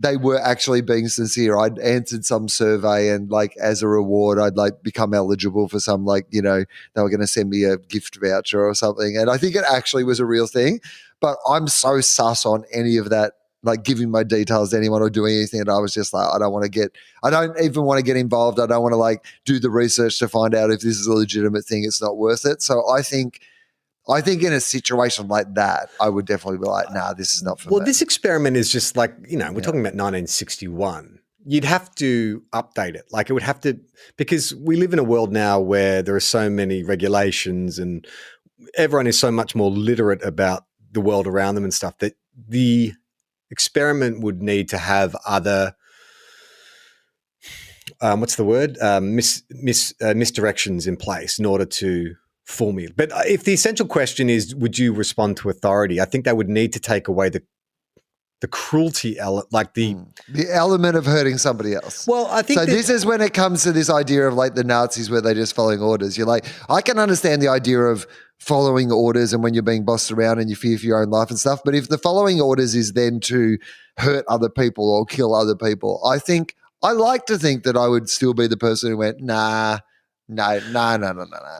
Speaker 4: they were actually being sincere. I'd answered some survey and like as a reward, I'd like become eligible for some like, they were going to send me a gift voucher or something. And I think it actually was a real thing, but I'm so sus on any of that, like giving my details to anyone or doing anything. And I was just like, I don't even want to get involved. I don't want to like do the research to find out if this is a legitimate thing. It's not worth it. So I think in a situation like that, I would definitely be like, nah, this is not for me.
Speaker 3: Well, this experiment is just like, we're talking about 1961. You'd have to update it. Like it would have to, because we live in a world now where there are so many regulations and everyone is so much more literate about the world around them and stuff that the experiment would need to have other, misdirections in place in order to formula. But if the essential question is, would you respond to authority? I think they would need to take away the cruelty element, like the
Speaker 4: element of hurting somebody else.
Speaker 3: Well, I think
Speaker 4: this is when it comes to this idea of like the Nazis where they're just following orders. You're like, I can understand the idea of following orders and when you're being bossed around and you fear for your own life and stuff. But if the following orders is then to hurt other people or kill other people, I like to think that I would still be the person who went, nah. No.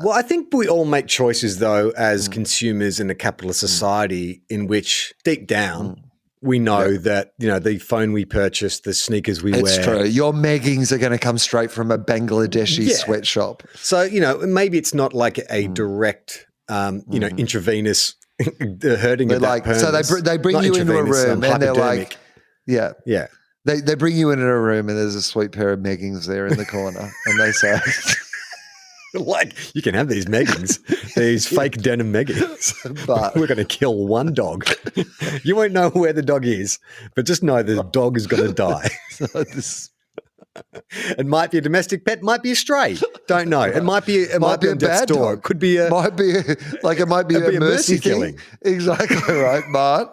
Speaker 3: Well, I think we all make choices, though, as consumers in a capitalist society in which deep down we know that, the phone we purchase, the sneakers we wear.
Speaker 4: It's true. Your Meggings are going to come straight from a Bangladeshi sweatshop.
Speaker 3: So, maybe it's not like a direct, intravenous hurting of that person.
Speaker 4: So they bring you into a room and they're like, yeah. They bring you into a room and there's a sweet pair of Meggings there in the corner and they say...
Speaker 3: Like, you can have these Meggings, these fake denim Meggings, but we're going to kill one dog. You won't know where the dog is, but just know the dog is going to die. It might be a domestic pet, might be a stray. Don't know. It might be a bad dog. It could be a
Speaker 4: mercy killing. Exactly right, Bart.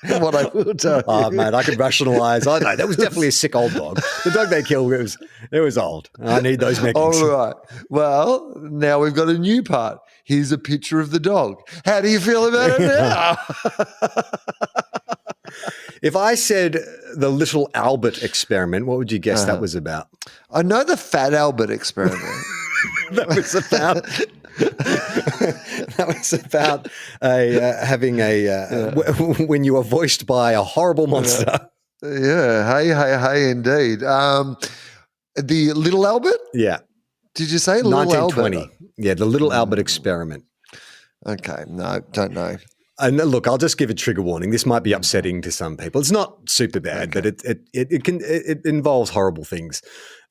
Speaker 4: What I will tell you.
Speaker 3: Oh, mate, I could rationalise. I know that was definitely a sick old dog. The dog they killed, it was old. I need those Meggings.
Speaker 4: All right. Well, now we've got a new part. Here's a picture of the dog. How do you feel about it now?
Speaker 3: If I said the Little Albert experiment, what would you guess that was about?
Speaker 4: I know the Fat Albert experiment.
Speaker 3: That was about... That was about when you are voiced by a horrible monster.
Speaker 4: Hey, indeed. The Little Albert?
Speaker 3: Yeah.
Speaker 4: Did you say Little
Speaker 3: 1920.
Speaker 4: Albert?
Speaker 3: Yeah, the Little Albert experiment.
Speaker 4: Okay, no, don't know.
Speaker 3: And look, I'll just give a trigger warning. This might be upsetting to some people. It's not super bad, but it involves horrible things.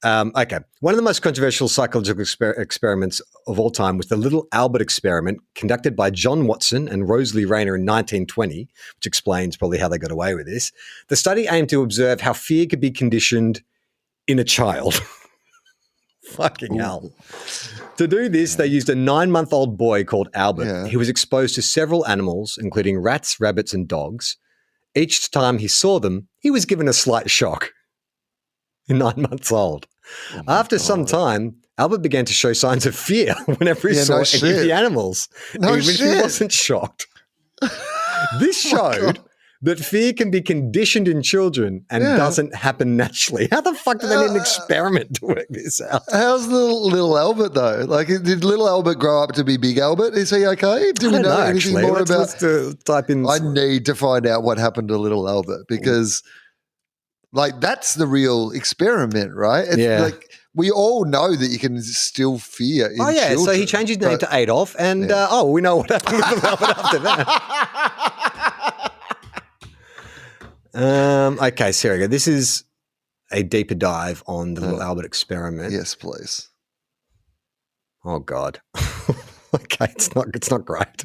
Speaker 3: Okay. One of the most controversial psychological experiments of all time was the Little Albert experiment conducted by John Watson and Rosalie Rayner in 1920, which explains probably how they got away with this. The study aimed to observe how fear could be conditioned in a child. Fucking hell. To do this, they used a 9-month-old boy called Albert. Yeah. He was exposed to several animals, including rats, rabbits, and dogs. Each time he saw them, he was given a slight shock. 9 months old. After some time, Albert began to show signs of fear whenever he saw any of the animals, even if he wasn't shocked. This showed that fear can be conditioned in children and doesn't happen naturally. How the fuck do they need an experiment to work this out?
Speaker 4: How's little Albert though? Like, did little Albert grow up to be big Albert? Is he okay? Do we know anything more about?
Speaker 3: Let's type in.
Speaker 4: I need to find out what happened to little Albert because, like, that's the real experiment, right? It's like, we all know that you can still fear in children.
Speaker 3: So he changed his name to Adolf, and we know what happened with little Albert after that. Okay, so here we go. This is a deeper dive on the Little Albert experiment.
Speaker 4: Yes, please.
Speaker 3: Oh God. Okay, it's not great.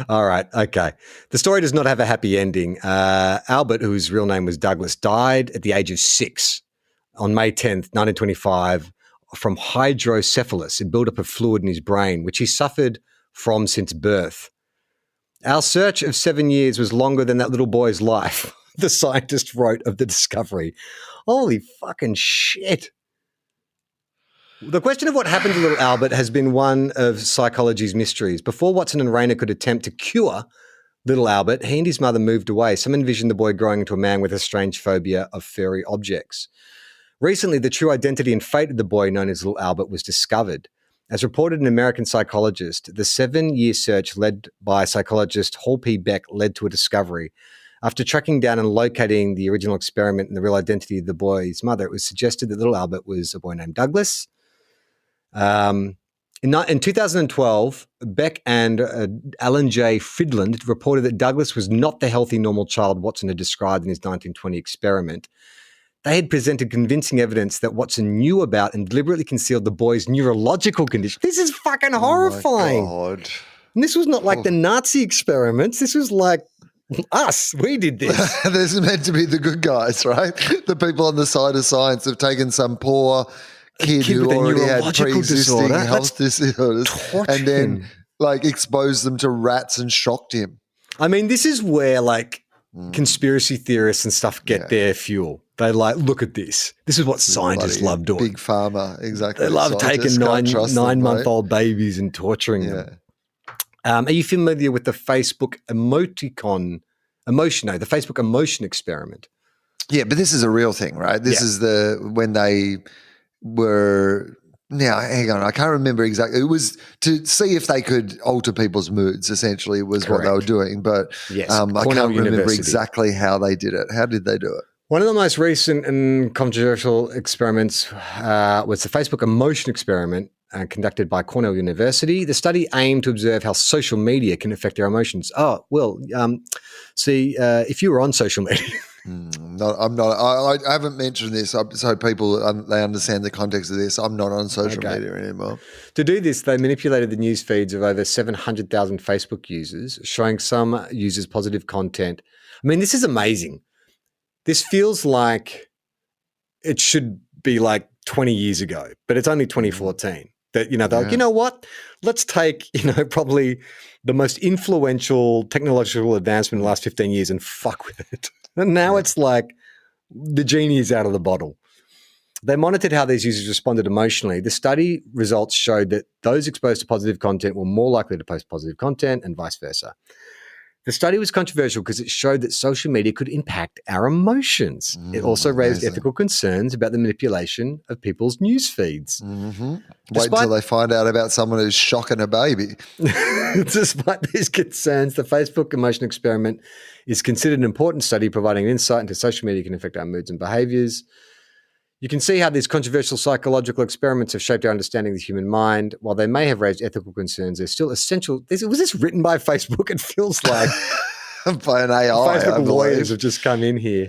Speaker 3: All right, okay. The story does not have a happy ending. Albert, whose real name was Douglas, died at the age of 6 on May 10th, 1925, from hydrocephalus, a buildup of fluid in his brain, which he suffered from since birth. Our search of 7 years was longer than that little boy's life. The scientist wrote of the discovery. Holy fucking shit. The question of what happened to little Albert has been one of psychology's mysteries. Before Watson and Rayner could attempt to cure little Albert, he and his mother moved away. Some envisioned the boy growing into a man with a strange phobia of furry objects. Recently, the true identity and fate of the boy known as little Albert was discovered. As reported in American Psychologist, the 7-year search led by psychologist Hall P. Beck led to a discovery. After tracking down and locating the original experiment and the real identity of the boy's mother, it was suggested that little Albert was a boy named Douglas. In 2012, Beck and Alan J. Fridland reported that Douglas was not the healthy, normal child Watson had described in his 1920 experiment. They had presented convincing evidence that Watson knew about and deliberately concealed the boy's neurological condition. This is fucking horrifying.
Speaker 4: Oh my God.
Speaker 3: And this was not like the Nazi experiments. This was like us. We did this.
Speaker 4: This is meant to be the good guys, right? The people on the side of science have taken some poor kid who
Speaker 3: with a
Speaker 4: already had
Speaker 3: neurological
Speaker 4: pre-existing
Speaker 3: disorder.
Speaker 4: health disorders
Speaker 3: torture
Speaker 4: and then
Speaker 3: him.
Speaker 4: like exposed them to rats and shocked him.
Speaker 3: I mean, this is where like conspiracy theorists and stuff get their fuel. They like, look at this. This is what scientists
Speaker 4: Bloody
Speaker 3: love doing.
Speaker 4: Big pharma, exactly.
Speaker 3: They love
Speaker 4: Scientists
Speaker 3: taking
Speaker 4: can't trust them, right?
Speaker 3: 9-month-old babies and torturing them. Are you familiar with the Facebook the Facebook emotion experiment?
Speaker 4: Yeah, but this is a real thing, right? This is when they were. Now, hang on, I can't remember exactly. It was to see if they could alter people's moods, essentially, was what they were doing. But
Speaker 3: Yes,
Speaker 4: I
Speaker 3: Cornell
Speaker 4: can't remember
Speaker 3: University.
Speaker 4: exactly how they did it. How did they do it?
Speaker 3: One of the most recent and controversial experiments was the Facebook emotion experiment conducted by Cornell University. The study aimed to observe how social media can affect our emotions. Oh, well, if you were on social media.
Speaker 4: No, I'm not. I haven't mentioned this so people they understand the context of this. I'm not on social media anymore.
Speaker 3: To do this, they manipulated the news feeds of over 700,000 Facebook users, showing some users positive content. I mean, this is amazing. This feels like it should be like 20 years ago, but it's only 2014. That, they're like, you know what? Let's take, probably the most influential technological advancement in the last 15 years and fuck with it. And now it's like the genie is out of the bottle. They monitored how these users responded emotionally. The study results showed that those exposed to positive content were more likely to post positive content and vice versa. The study was controversial because it showed that social media could impact our emotions. It also raised ethical concerns about the manipulation of people's news feeds.
Speaker 4: Mm-hmm. Wait until they find out about someone who's shocking a baby.
Speaker 3: Despite these concerns, the Facebook emotion experiment is considered an important study providing insight into social media can affect our moods and behaviors. You can see how these controversial psychological experiments have shaped our understanding of the human mind. While they may have raised ethical concerns, they're still essential. Was this written by Facebook? It feels like
Speaker 4: by an AI.
Speaker 3: Facebook lawyers have just come in here.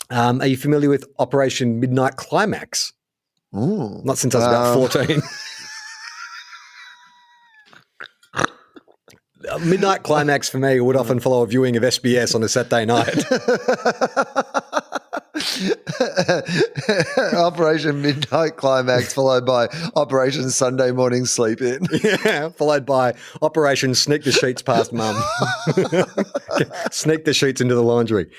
Speaker 3: Are you familiar with Operation Midnight Climax?
Speaker 4: Ooh,
Speaker 3: Not since I was about 14. Midnight Climax for me would often follow a viewing of SBS on a Saturday night.
Speaker 4: Operation Midnight Climax followed by Operation Sunday Morning Sleep In.
Speaker 3: Yeah, followed by Operation Sneak the Sheets Past Mum. Sneak the sheets into the laundry.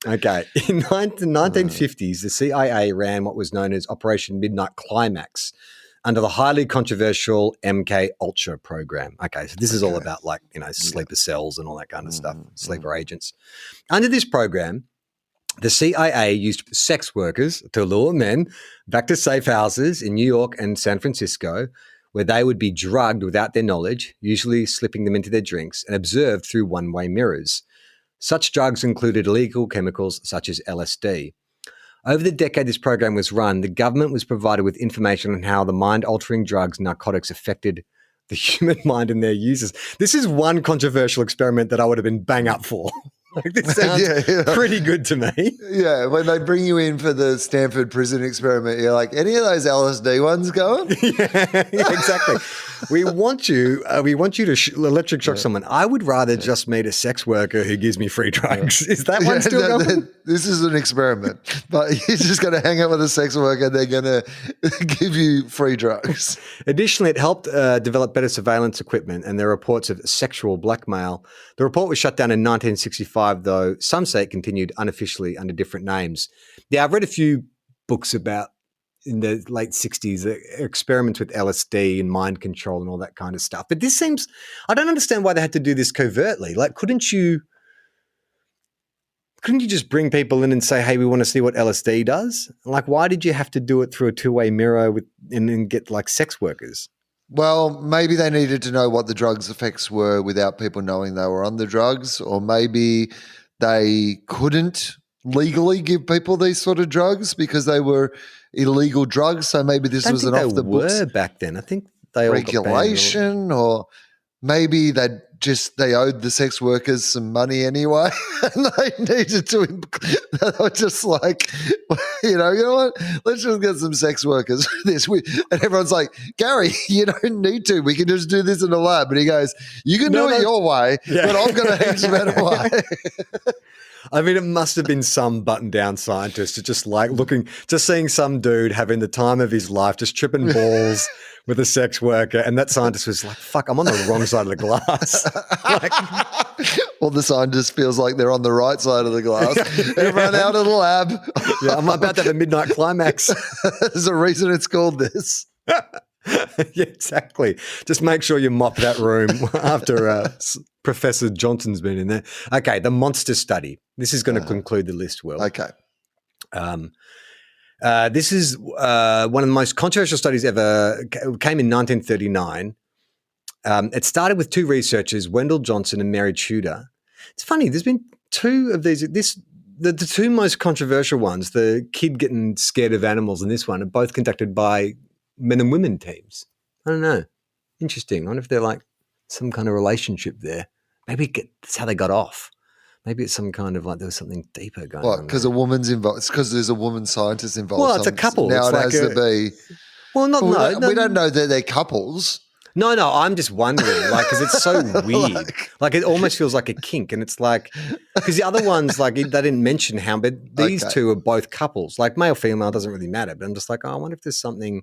Speaker 3: Okay. In the 1950s, the CIA ran what was known as Operation Midnight Climax under the highly controversial MK Ultra program. Okay, so this is all about sleeper cells and all that kind of stuff, sleeper agents. Under this program, the CIA used sex workers to lure men back to safe houses in New York and San Francisco, where they would be drugged without their knowledge, usually slipping them into their drinks, and observed through one-way mirrors. Such drugs included illegal chemicals such as LSD. Over the decade this program was run, the government was provided with information on how the mind-altering drugs and narcotics affected the human mind and their users. This is one controversial experiment that I would have been bang up for. This sounds pretty good to me.
Speaker 4: Yeah, when they bring you in for the Stanford prison experiment, you're like, any of those LSD ones going?
Speaker 3: yeah, exactly. We want you to electric shock someone. I would rather just meet a sex worker who gives me free drugs. Is that one still going?
Speaker 4: This is an experiment, but you're just going to hang out with a sex worker. They're going to give you free drugs.
Speaker 3: Additionally, it helped develop better surveillance equipment, and there are reports of sexual blackmail. The report was shut down in 1965, though some say it continued unofficially under different names. Yeah, I've read a few books about in the late 60s, experiments with LSD and mind control and all that kind of stuff. But this seems, I don't understand why they had to do this covertly. Like, couldn't you just bring people in and say, hey, we want to see what LSD does? Like, why did you have to do it through a two-way mirror and get like sex workers?
Speaker 4: Well, maybe they needed to know what the drugs' effects were without people knowing they were on the drugs, or maybe they couldn't legally give people these sort of drugs because they were illegal drugs. So maybe this was an off the books
Speaker 3: back then. I think they all
Speaker 4: regulation, or maybe they owed the sex workers some money anyway, and they needed to. They were just like, you know what? Let's just get some sex workers for this. And everyone's like, Gary, you don't need to. We can just do this in the lab. And he goes, you can do it your way, but I'm going to heaps better way.
Speaker 3: I mean, it must have been some button-down scientist just like seeing some dude having the time of his life, just tripping balls with a sex worker, and that scientist was like, "Fuck, I'm on the wrong side of the glass."
Speaker 4: Well, the scientist feels like they're on the right side of the glass. Everyone out of the lab.
Speaker 3: Yeah, I'm about to have a midnight climax.
Speaker 4: There's a reason it's called this.
Speaker 3: Yeah, exactly. Just make sure you mop that room after Professor Johnson's been in there. Okay, the monster study. This is going to conclude the list, Will.
Speaker 4: Okay.
Speaker 3: This is one of the most controversial studies ever. It came in 1939. It started with two researchers, Wendell Johnson and Mary Tudor. It's funny. There's been two of these. The two most controversial ones, the kid getting scared of animals and this one, are both conducted by men and women teams. I don't know. Interesting. I wonder if they're like some kind of relationship there. Maybe that's how they got off. Maybe it's some kind of like there was something deeper going on.
Speaker 4: What? Because a woman's involved. It's because there's a woman scientist involved.
Speaker 3: Well, it's a couple.
Speaker 4: Now
Speaker 3: it's
Speaker 4: it
Speaker 3: like
Speaker 4: has to be.
Speaker 3: Well, no.
Speaker 4: We don't know that they're couples.
Speaker 3: No. I'm just wondering, like, because it's so weird. Like, it almost feels like a kink, and it's like because the other ones, like, they didn't mention how, but these two are both couples. Like, male female doesn't really matter. But I'm just like, I wonder if there's something.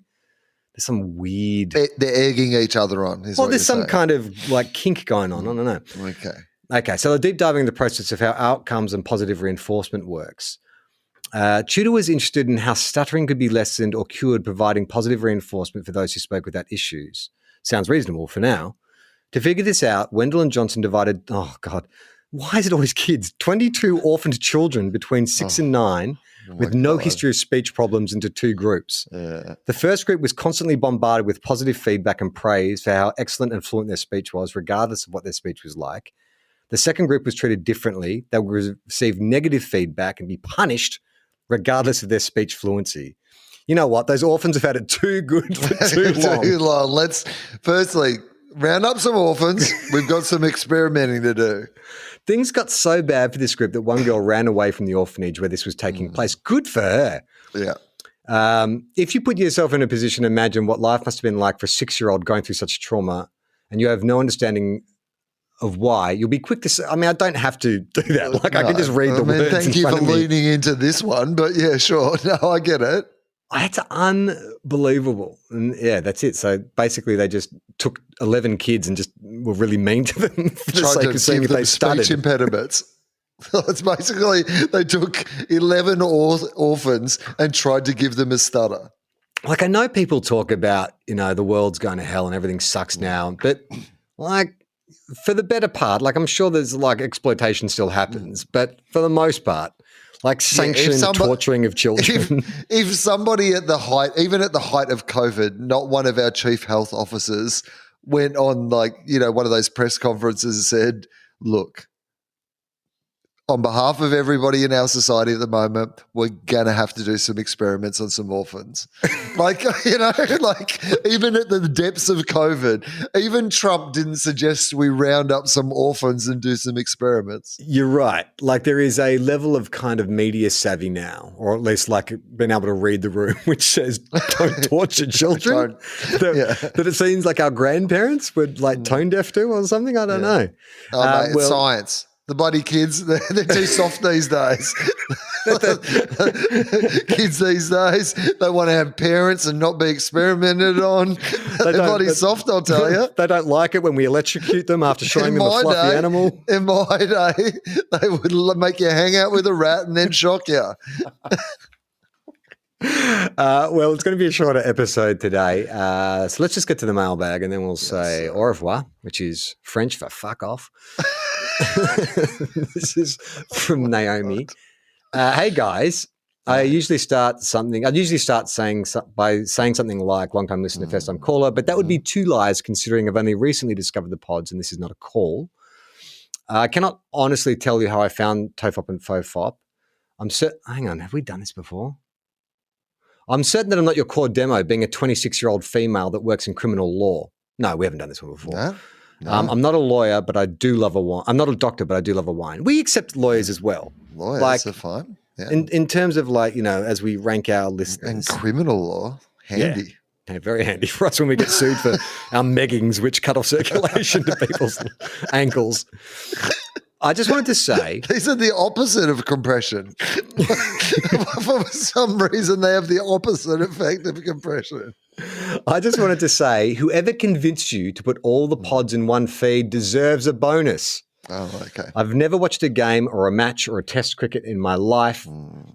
Speaker 3: There's some weird.
Speaker 4: They're egging each other on.
Speaker 3: Well, there's some kind of like kink going on. I don't know. Okay. So they're deep diving in the process of how outcomes and positive reinforcement works. Tudor was interested in how stuttering could be lessened or cured, providing positive reinforcement for those who spoke without issues. Sounds reasonable for now. To figure this out, Wendell and Johnson divided. Oh God, why is it always kids? 22 orphaned children between 6 and 9. With no history of speech problems into two groups. Yeah. The first group was constantly bombarded with positive feedback and praise for how excellent and fluent their speech was, regardless of what their speech was like. The second group was treated differently. They would receive negative feedback and be punished regardless of their speech fluency. You know what? Those orphans have had it too good for too long.
Speaker 4: Let's firstly round up some orphans. We've got some experimenting to do.
Speaker 3: Things got so bad for this group that one girl ran away from the orphanage where this was taking place. Good for her.
Speaker 4: Yeah.
Speaker 3: If you put yourself in a position to imagine what life must have been like for a 6-year-old going through such trauma and you have no understanding of why, you'll be quick to say, I mean, I don't have to do that. Like, I can just read the words.
Speaker 4: Thank you for leaning into this one, but yeah, sure. No, I get it.
Speaker 3: It's unbelievable. And yeah, that's it. So basically they just took 11 kids and just were really mean to them for the sake of seeing if they stuttered.
Speaker 4: Speech impediments. It's basically they took 11 orphans and tried to give them a stutter.
Speaker 3: Like, I know people talk about, the world's going to hell and everything sucks now, but like for the better part, like I'm sure there's like exploitation still happens, but for the most part, like sanctioned torturing of children.
Speaker 4: If somebody even at the height of COVID, not one of our chief health officers went on one of those press conferences and said, look, on behalf of everybody in our society at the moment, we're going to have to do some experiments on some orphans. Even at the depths of COVID, even Trump didn't suggest we round up some orphans and do some experiments.
Speaker 3: You're right. Like, there is a level of kind of media savvy now, or at least like being able to read the room, which says don't torture children. That it seems like our grandparents were like tone deaf to or something. I don't know.
Speaker 4: Oh, mate, it's science. The bloody kids, they're too soft these days. Kids these days, they want to have parents and not be experimented on. They're bloody soft, I'll tell you.
Speaker 3: They don't like it when we electrocute them after showing them a fluffy animal.
Speaker 4: In my day, they would make you hang out with a rat and then shock you.
Speaker 3: Well, it's going to be a shorter episode today. So let's just get to the mailbag and then we'll say au revoir, which is French for fuck off. This is from Naomi. Hey, guys. I'd usually start saying by saying something like long time listener, first time caller, but that would be two lies considering I've only recently discovered the pods and this is not a call. I cannot honestly tell you how I found TOFOP and FOFOP. Hang on, have we done this before? I'm certain that I'm not your core demo, being a 26-year-old female that works in criminal law. No, we haven't done this one before.
Speaker 4: No.
Speaker 3: I'm not a lawyer, but I do love a wine. I'm not a doctor, but I do love a wine. We accept lawyers as well.
Speaker 4: Lawyers are fine. Yeah.
Speaker 3: In terms of as we rank our listeners.
Speaker 4: And criminal law, handy.
Speaker 3: Yeah, very handy for us when we get sued for our Meggings, which cut off circulation to people's ankles. I just wanted to say...
Speaker 4: These are the opposite of compression. For some reason, they have the opposite effect of compression.
Speaker 3: I just wanted to say, whoever convinced you to put all the pods in one feed deserves a bonus.
Speaker 4: Oh, okay.
Speaker 3: I've never watched a game or a match or a test cricket in my life.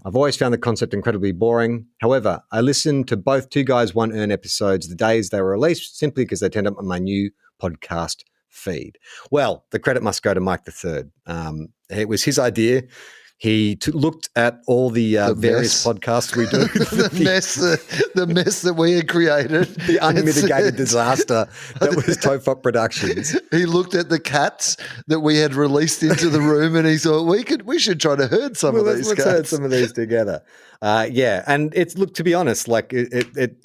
Speaker 3: I've always found the concept incredibly boring. However, I listened to both Two Guys, One Earn episodes the days they were released simply because they turned up on my new podcast feed. Well, the credit must go to Mike III. It was his idea. He looked at all the various podcasts we do.
Speaker 4: the mess that we had created.
Speaker 3: The unmitigated disaster that was TOFOP Productions.
Speaker 4: He looked at the cats that we had released into the room and he thought, we should try to herd some of these cats.
Speaker 3: Let's herd some of these together. And to be honest, the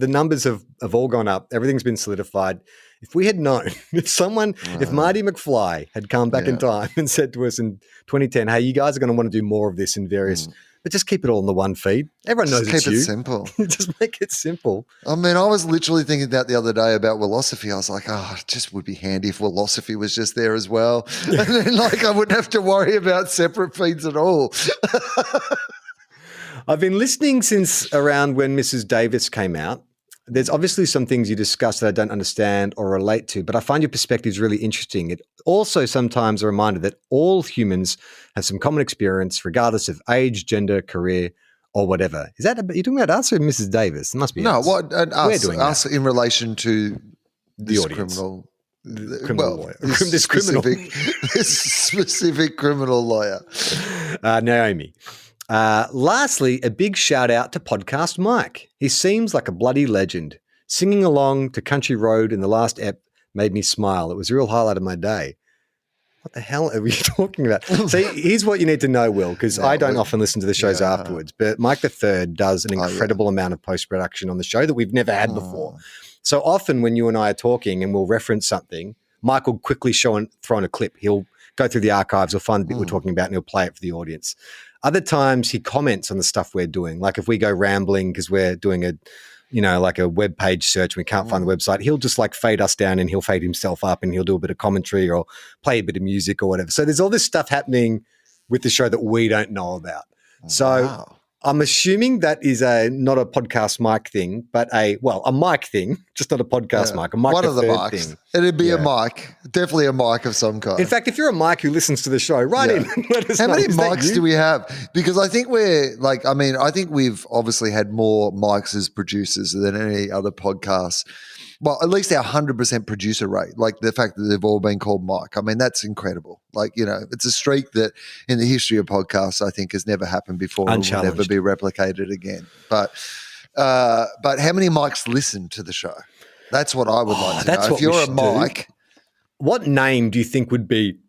Speaker 3: numbers have all gone up. Everything's been solidified. If we had known, if Marty McFly had come back in time and said to us in 2010, hey, you guys are going to want to do more of this in various, but just keep it all in the one feed. Everyone knows it's you.
Speaker 4: Keep it simple.
Speaker 3: Just make it simple.
Speaker 4: I mean, I was literally thinking that the other day about Willosophy. I was like, it just would be handy if Willosophy was just there as well. And then I wouldn't have to worry about separate feeds at all.
Speaker 3: I've been listening since around when Mrs. Davis came out. There's obviously some things you discuss that I don't understand or relate to, but I find your perspectives really interesting. It also sometimes a reminder that all humans have some common experience, regardless of age, gender, career, or whatever. Are you talking about us or Mrs. Davis? It must be us.
Speaker 4: No, us in relation to
Speaker 3: the audience.
Speaker 4: This specific criminal lawyer.
Speaker 3: Naomi. Lastly, a big shout out to Podcast Mike. He seems like a bloody legend. Singing along to Country Road in the last ep made me smile. It was a real highlight of my day. What the hell are we talking about? So here's what you need to know, Will, because I don't often listen to the shows afterwards, but Mike III does an incredible amount of post-production on the show that we've never had before. So often when you and I are talking and we'll reference something, Mike will quickly throw in a clip. He'll go through the archives, he'll find the bit we're talking about and he'll play it for the audience. Other times he comments on the stuff we're doing. Like if we go rambling because we're doing a web page search and we can't find the website, he'll just fade us down and he'll fade himself up and he'll do a bit of commentary or play a bit of music or whatever. So there's all this stuff happening with the show that we don't know about. So I'm assuming that is not a podcast mic thing, but a mic thing, just not a podcast mic. A mic
Speaker 4: one of the mics.
Speaker 3: Thing.
Speaker 4: It'd be a mic, definitely a mic of some kind.
Speaker 3: In fact, if you're a mic who listens to the show, write in. Let us know.
Speaker 4: How many mics do we have? Because I think I think we've obviously had more mics as producers than any other podcast. Well, at least our 100% producer rate, like the fact that they've all been called Mike. I mean, that's incredible. It's a streak that in the history of podcasts, I think has never happened before and will never be replicated again. But how many mics listen to the show? That's what I would like to know. If you're a mic.
Speaker 3: What name do you think would be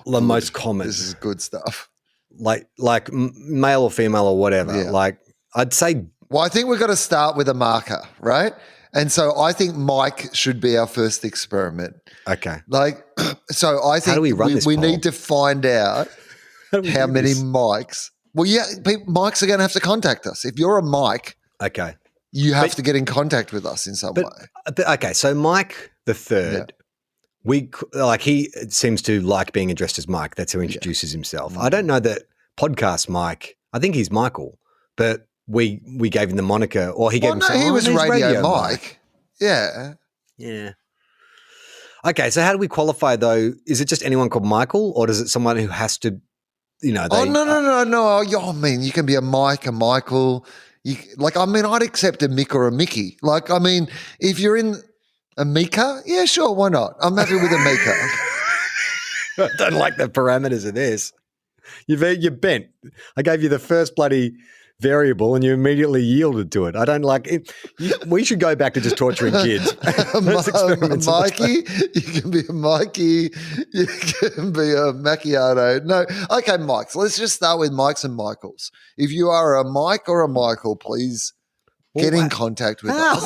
Speaker 3: the most common?
Speaker 4: This is good stuff.
Speaker 3: Like male or female or whatever. Yeah. I'd say.
Speaker 4: Well, I think we've got to start with a marker, right? And so I think Mike should be our first experiment.
Speaker 3: Okay.
Speaker 4: So I think we need to find out how many mics. Well, mics are going to have to contact us. If you're a mic,
Speaker 3: okay,
Speaker 4: you have to get in contact with us in some way.
Speaker 3: Okay, so Mike III, he seems to like being addressed as Mike. That's how he introduces himself. I don't know that podcast Mike. I think he's Michael, but we gave him the moniker, or he gave himself.
Speaker 4: No, he was Radio Mike. Yeah.
Speaker 3: Yeah. Okay, so how do we qualify though? Is it just anyone called Michael, or is it someone who has to,
Speaker 4: No. I mean, you can be a Mike, a Michael. I'd accept a Mick or a Mickey. If you're in a Mika, yeah, sure, why not? I'm happy with a Mika.
Speaker 3: I don't like the parameters of this. You're bent. I gave you the first bloody variable and you immediately yielded to it. I don't like it. We should go back to just torturing kids.
Speaker 4: Mikey, you can be a Mikey, you can be a macchiato. No, okay, Mikes. Let's just start with Mikes and Michaels. If you are a Mike or a Michael, please get in contact with us.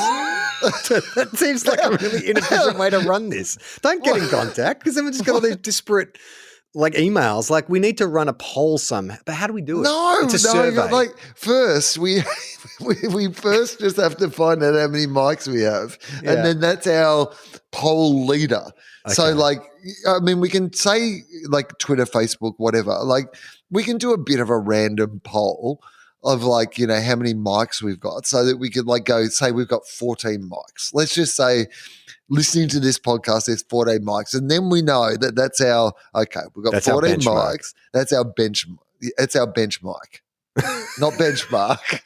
Speaker 3: That seems like a really inefficient way to run this. Don't get in contact because then we just got all these disparate emails. We need to run a poll somehow. But how do we do it? It's a survey.
Speaker 4: First we first just have to find out how many mics we have, and then that's our poll leader. Okay. So we can say Twitter, Facebook, whatever. We can do a bit of a random poll of how many mics we've got, so that we could go say we've got 14 mics. Let's just say, listening to this podcast, there's 14 mics. And then we know that that's our, we've got 14 mics. That's our bench. It's our bench mic, not benchmark.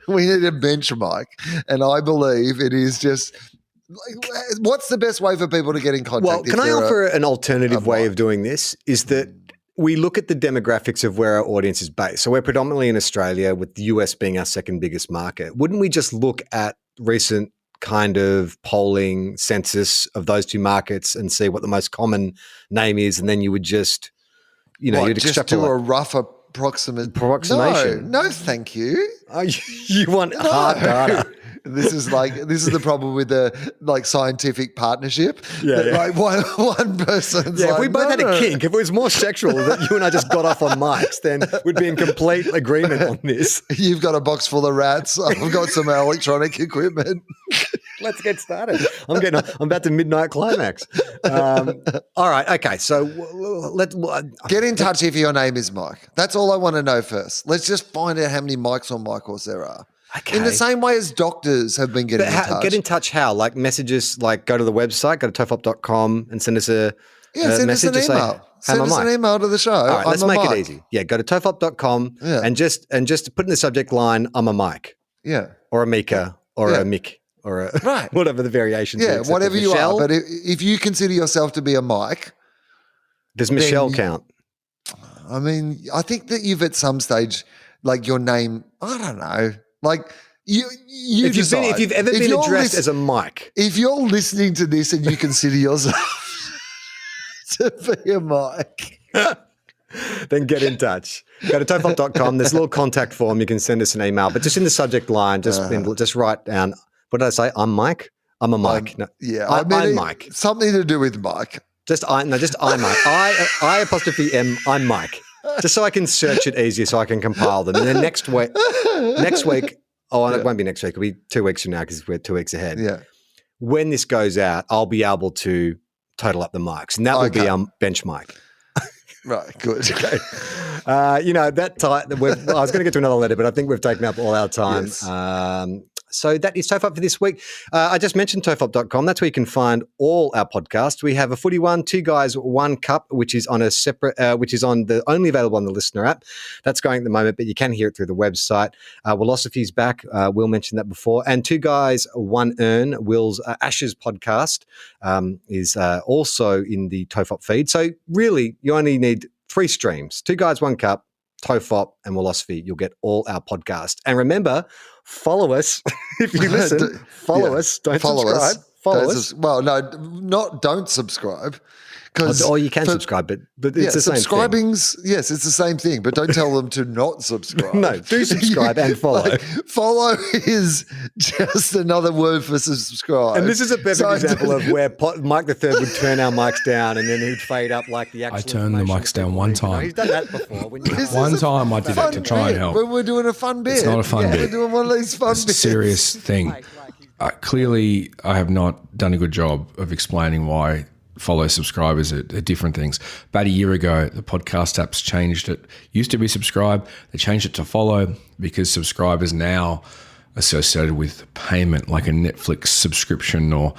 Speaker 4: We need a bench mic. And I believe it is just, what's the best way for people to get in contact?
Speaker 3: Well, can I offer an alternative way of doing this? Is that we look at the demographics of where our audience is based. So we're predominantly in Australia, with the US being our second biggest market. Wouldn't we just look at recent kind of polling census of those two markets and see what the most common name is, and then you would just, you'd
Speaker 4: just do a rough approximation. No, thank you.
Speaker 3: Oh, you want hard data.
Speaker 4: This is the problem with the scientific partnership.
Speaker 3: Yeah.
Speaker 4: One person's
Speaker 3: if we both had a kink, if it was more sexual that you and I just got off on mics, then we'd be in complete agreement on this.
Speaker 4: You've got a box full of rats. I've got some electronic equipment.
Speaker 3: Let's get started. I'm about to midnight climax. All right. Okay. So let's
Speaker 4: get in touch if your name is Mike. That's all I want to know first. Let's just find out how many Mikes or Michaels there are.
Speaker 3: Okay.
Speaker 4: In the same way as doctors have been getting in touch.
Speaker 3: Get in touch how? Messages, go to the website, go to tofop.com and send us a message.
Speaker 4: Send us an email to the show.
Speaker 3: All right, let's make it easy. Yeah, go to tofop.com and just put in the subject line, I'm a Mike.
Speaker 4: Yeah.
Speaker 3: Or a Mika or a Mick or whatever the variations are.
Speaker 4: Yeah, whatever you are. But if you consider yourself to be a Mike.
Speaker 3: Does Michelle count?
Speaker 4: I think that you've at some stage, your name, I don't know. If
Speaker 3: you've ever been addressed as a Mike.
Speaker 4: If you're listening to this and you consider yourself to be a Mike,
Speaker 3: then get in touch. Go to tofop.com. There's a little contact form. You can send us an email, but just in the subject line, just write down, what did I say? I'm Mike. I'm a Mike. I'm Mike.
Speaker 4: Something to do with Mike.
Speaker 3: I'm Mike. I apostrophe M. I'm Mike. Just so I can search it easier, so I can compile them. And then next week, it won't be next week. It'll be 2 weeks from now because we're 2 weeks ahead.
Speaker 4: Yeah.
Speaker 3: When this goes out, I'll be able to total up the mics, and that will be our bench mic.
Speaker 4: Right, good.
Speaker 3: Okay. I was going to get to another letter, but I think we've taken up all our time. Yes. So that is TOFOP for this week. I just mentioned tofop.com. That's where you can find all our podcasts. We have a footy one, Two Guys, One Cup, which is on a separate, only available on the Listener app. That's going at the moment, but you can hear it through the website. Willosophy's back. Will mentioned that before. And Two Guys, One Urn, Will's Ashes podcast, is also in the TOFOP feed. So really, you only need 3 streams: Two Guys, One Cup, TOFOP, and Willosophy. You'll get all our podcasts. And remember, follow us if you listen. Follow us. Don't subscribe. Follow us.
Speaker 4: Well, no, don't subscribe.
Speaker 3: Or you can subscribe, but it's the same thing.
Speaker 4: Subscribing's, yes, it's the same thing, but don't tell them to not subscribe.
Speaker 3: No, do subscribe and follow.
Speaker 4: Follow is just another word for subscribe.
Speaker 3: And this is a perfect example of where Mike the Third would turn our mics down and then he'd fade up like the actual.
Speaker 1: I turned the mics down one time.
Speaker 3: He's done that before.
Speaker 1: One time I did it to try and help.
Speaker 4: When we're doing a fun bit.
Speaker 1: It's not a fun bit.
Speaker 4: We're doing one of these fun bits.
Speaker 1: It's a serious thing. Clearly, I have not done a good job of explaining why follow subscribers are different things. About a year ago, the podcast apps changed it. Used to be subscribe. They changed it to follow because subscribe is now associated with payment, like a Netflix subscription or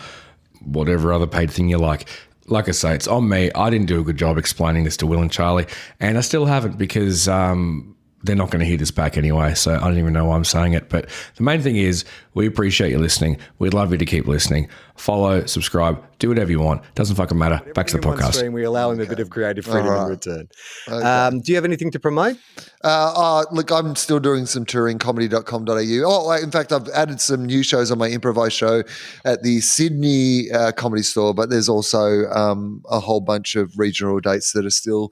Speaker 1: whatever other paid thing you like. Like I say, it's on me. I didn't do a good job explaining this to Will and Charlie, and I still haven't because they're not going to hear this back anyway, so I don't even know why I'm saying it. But the main thing is we appreciate you listening. We'd love you to keep listening. Follow, subscribe, do whatever you want. Doesn't fucking matter. Back to the podcast.
Speaker 3: Stream, we allow him a bit of creative freedom in return.
Speaker 4: Okay.
Speaker 3: Do you have anything to promote?
Speaker 4: Look, I'm still doing some touring, comedy.com.au. Oh, in fact, I've added some new shows on my improvised show at the Sydney Comedy Store, but there's also a whole bunch of regional dates that are still.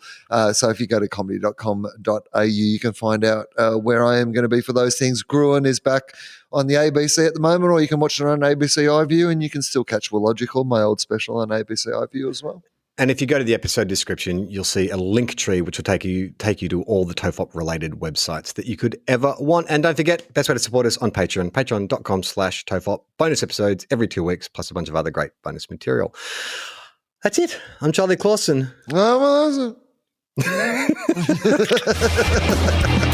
Speaker 4: So if you go to comedy.com.au, you can find out where I am going to be for those things. Gruen is back on the ABC at the moment, or you can watch it on ABC iView, and you can still catch Logical, my old special, on ABC iView as well.
Speaker 3: And if you go to the episode description, you'll see a link tree which will take you to all the TOFOP related websites that you could ever want. And don't forget, best way to support us on Patreon, patreon.com/TOFOP. Bonus episodes every 2 weeks, plus a bunch of other great bonus material. That's it. I'm Charlie Clausen.
Speaker 4: Oh, well, that was it.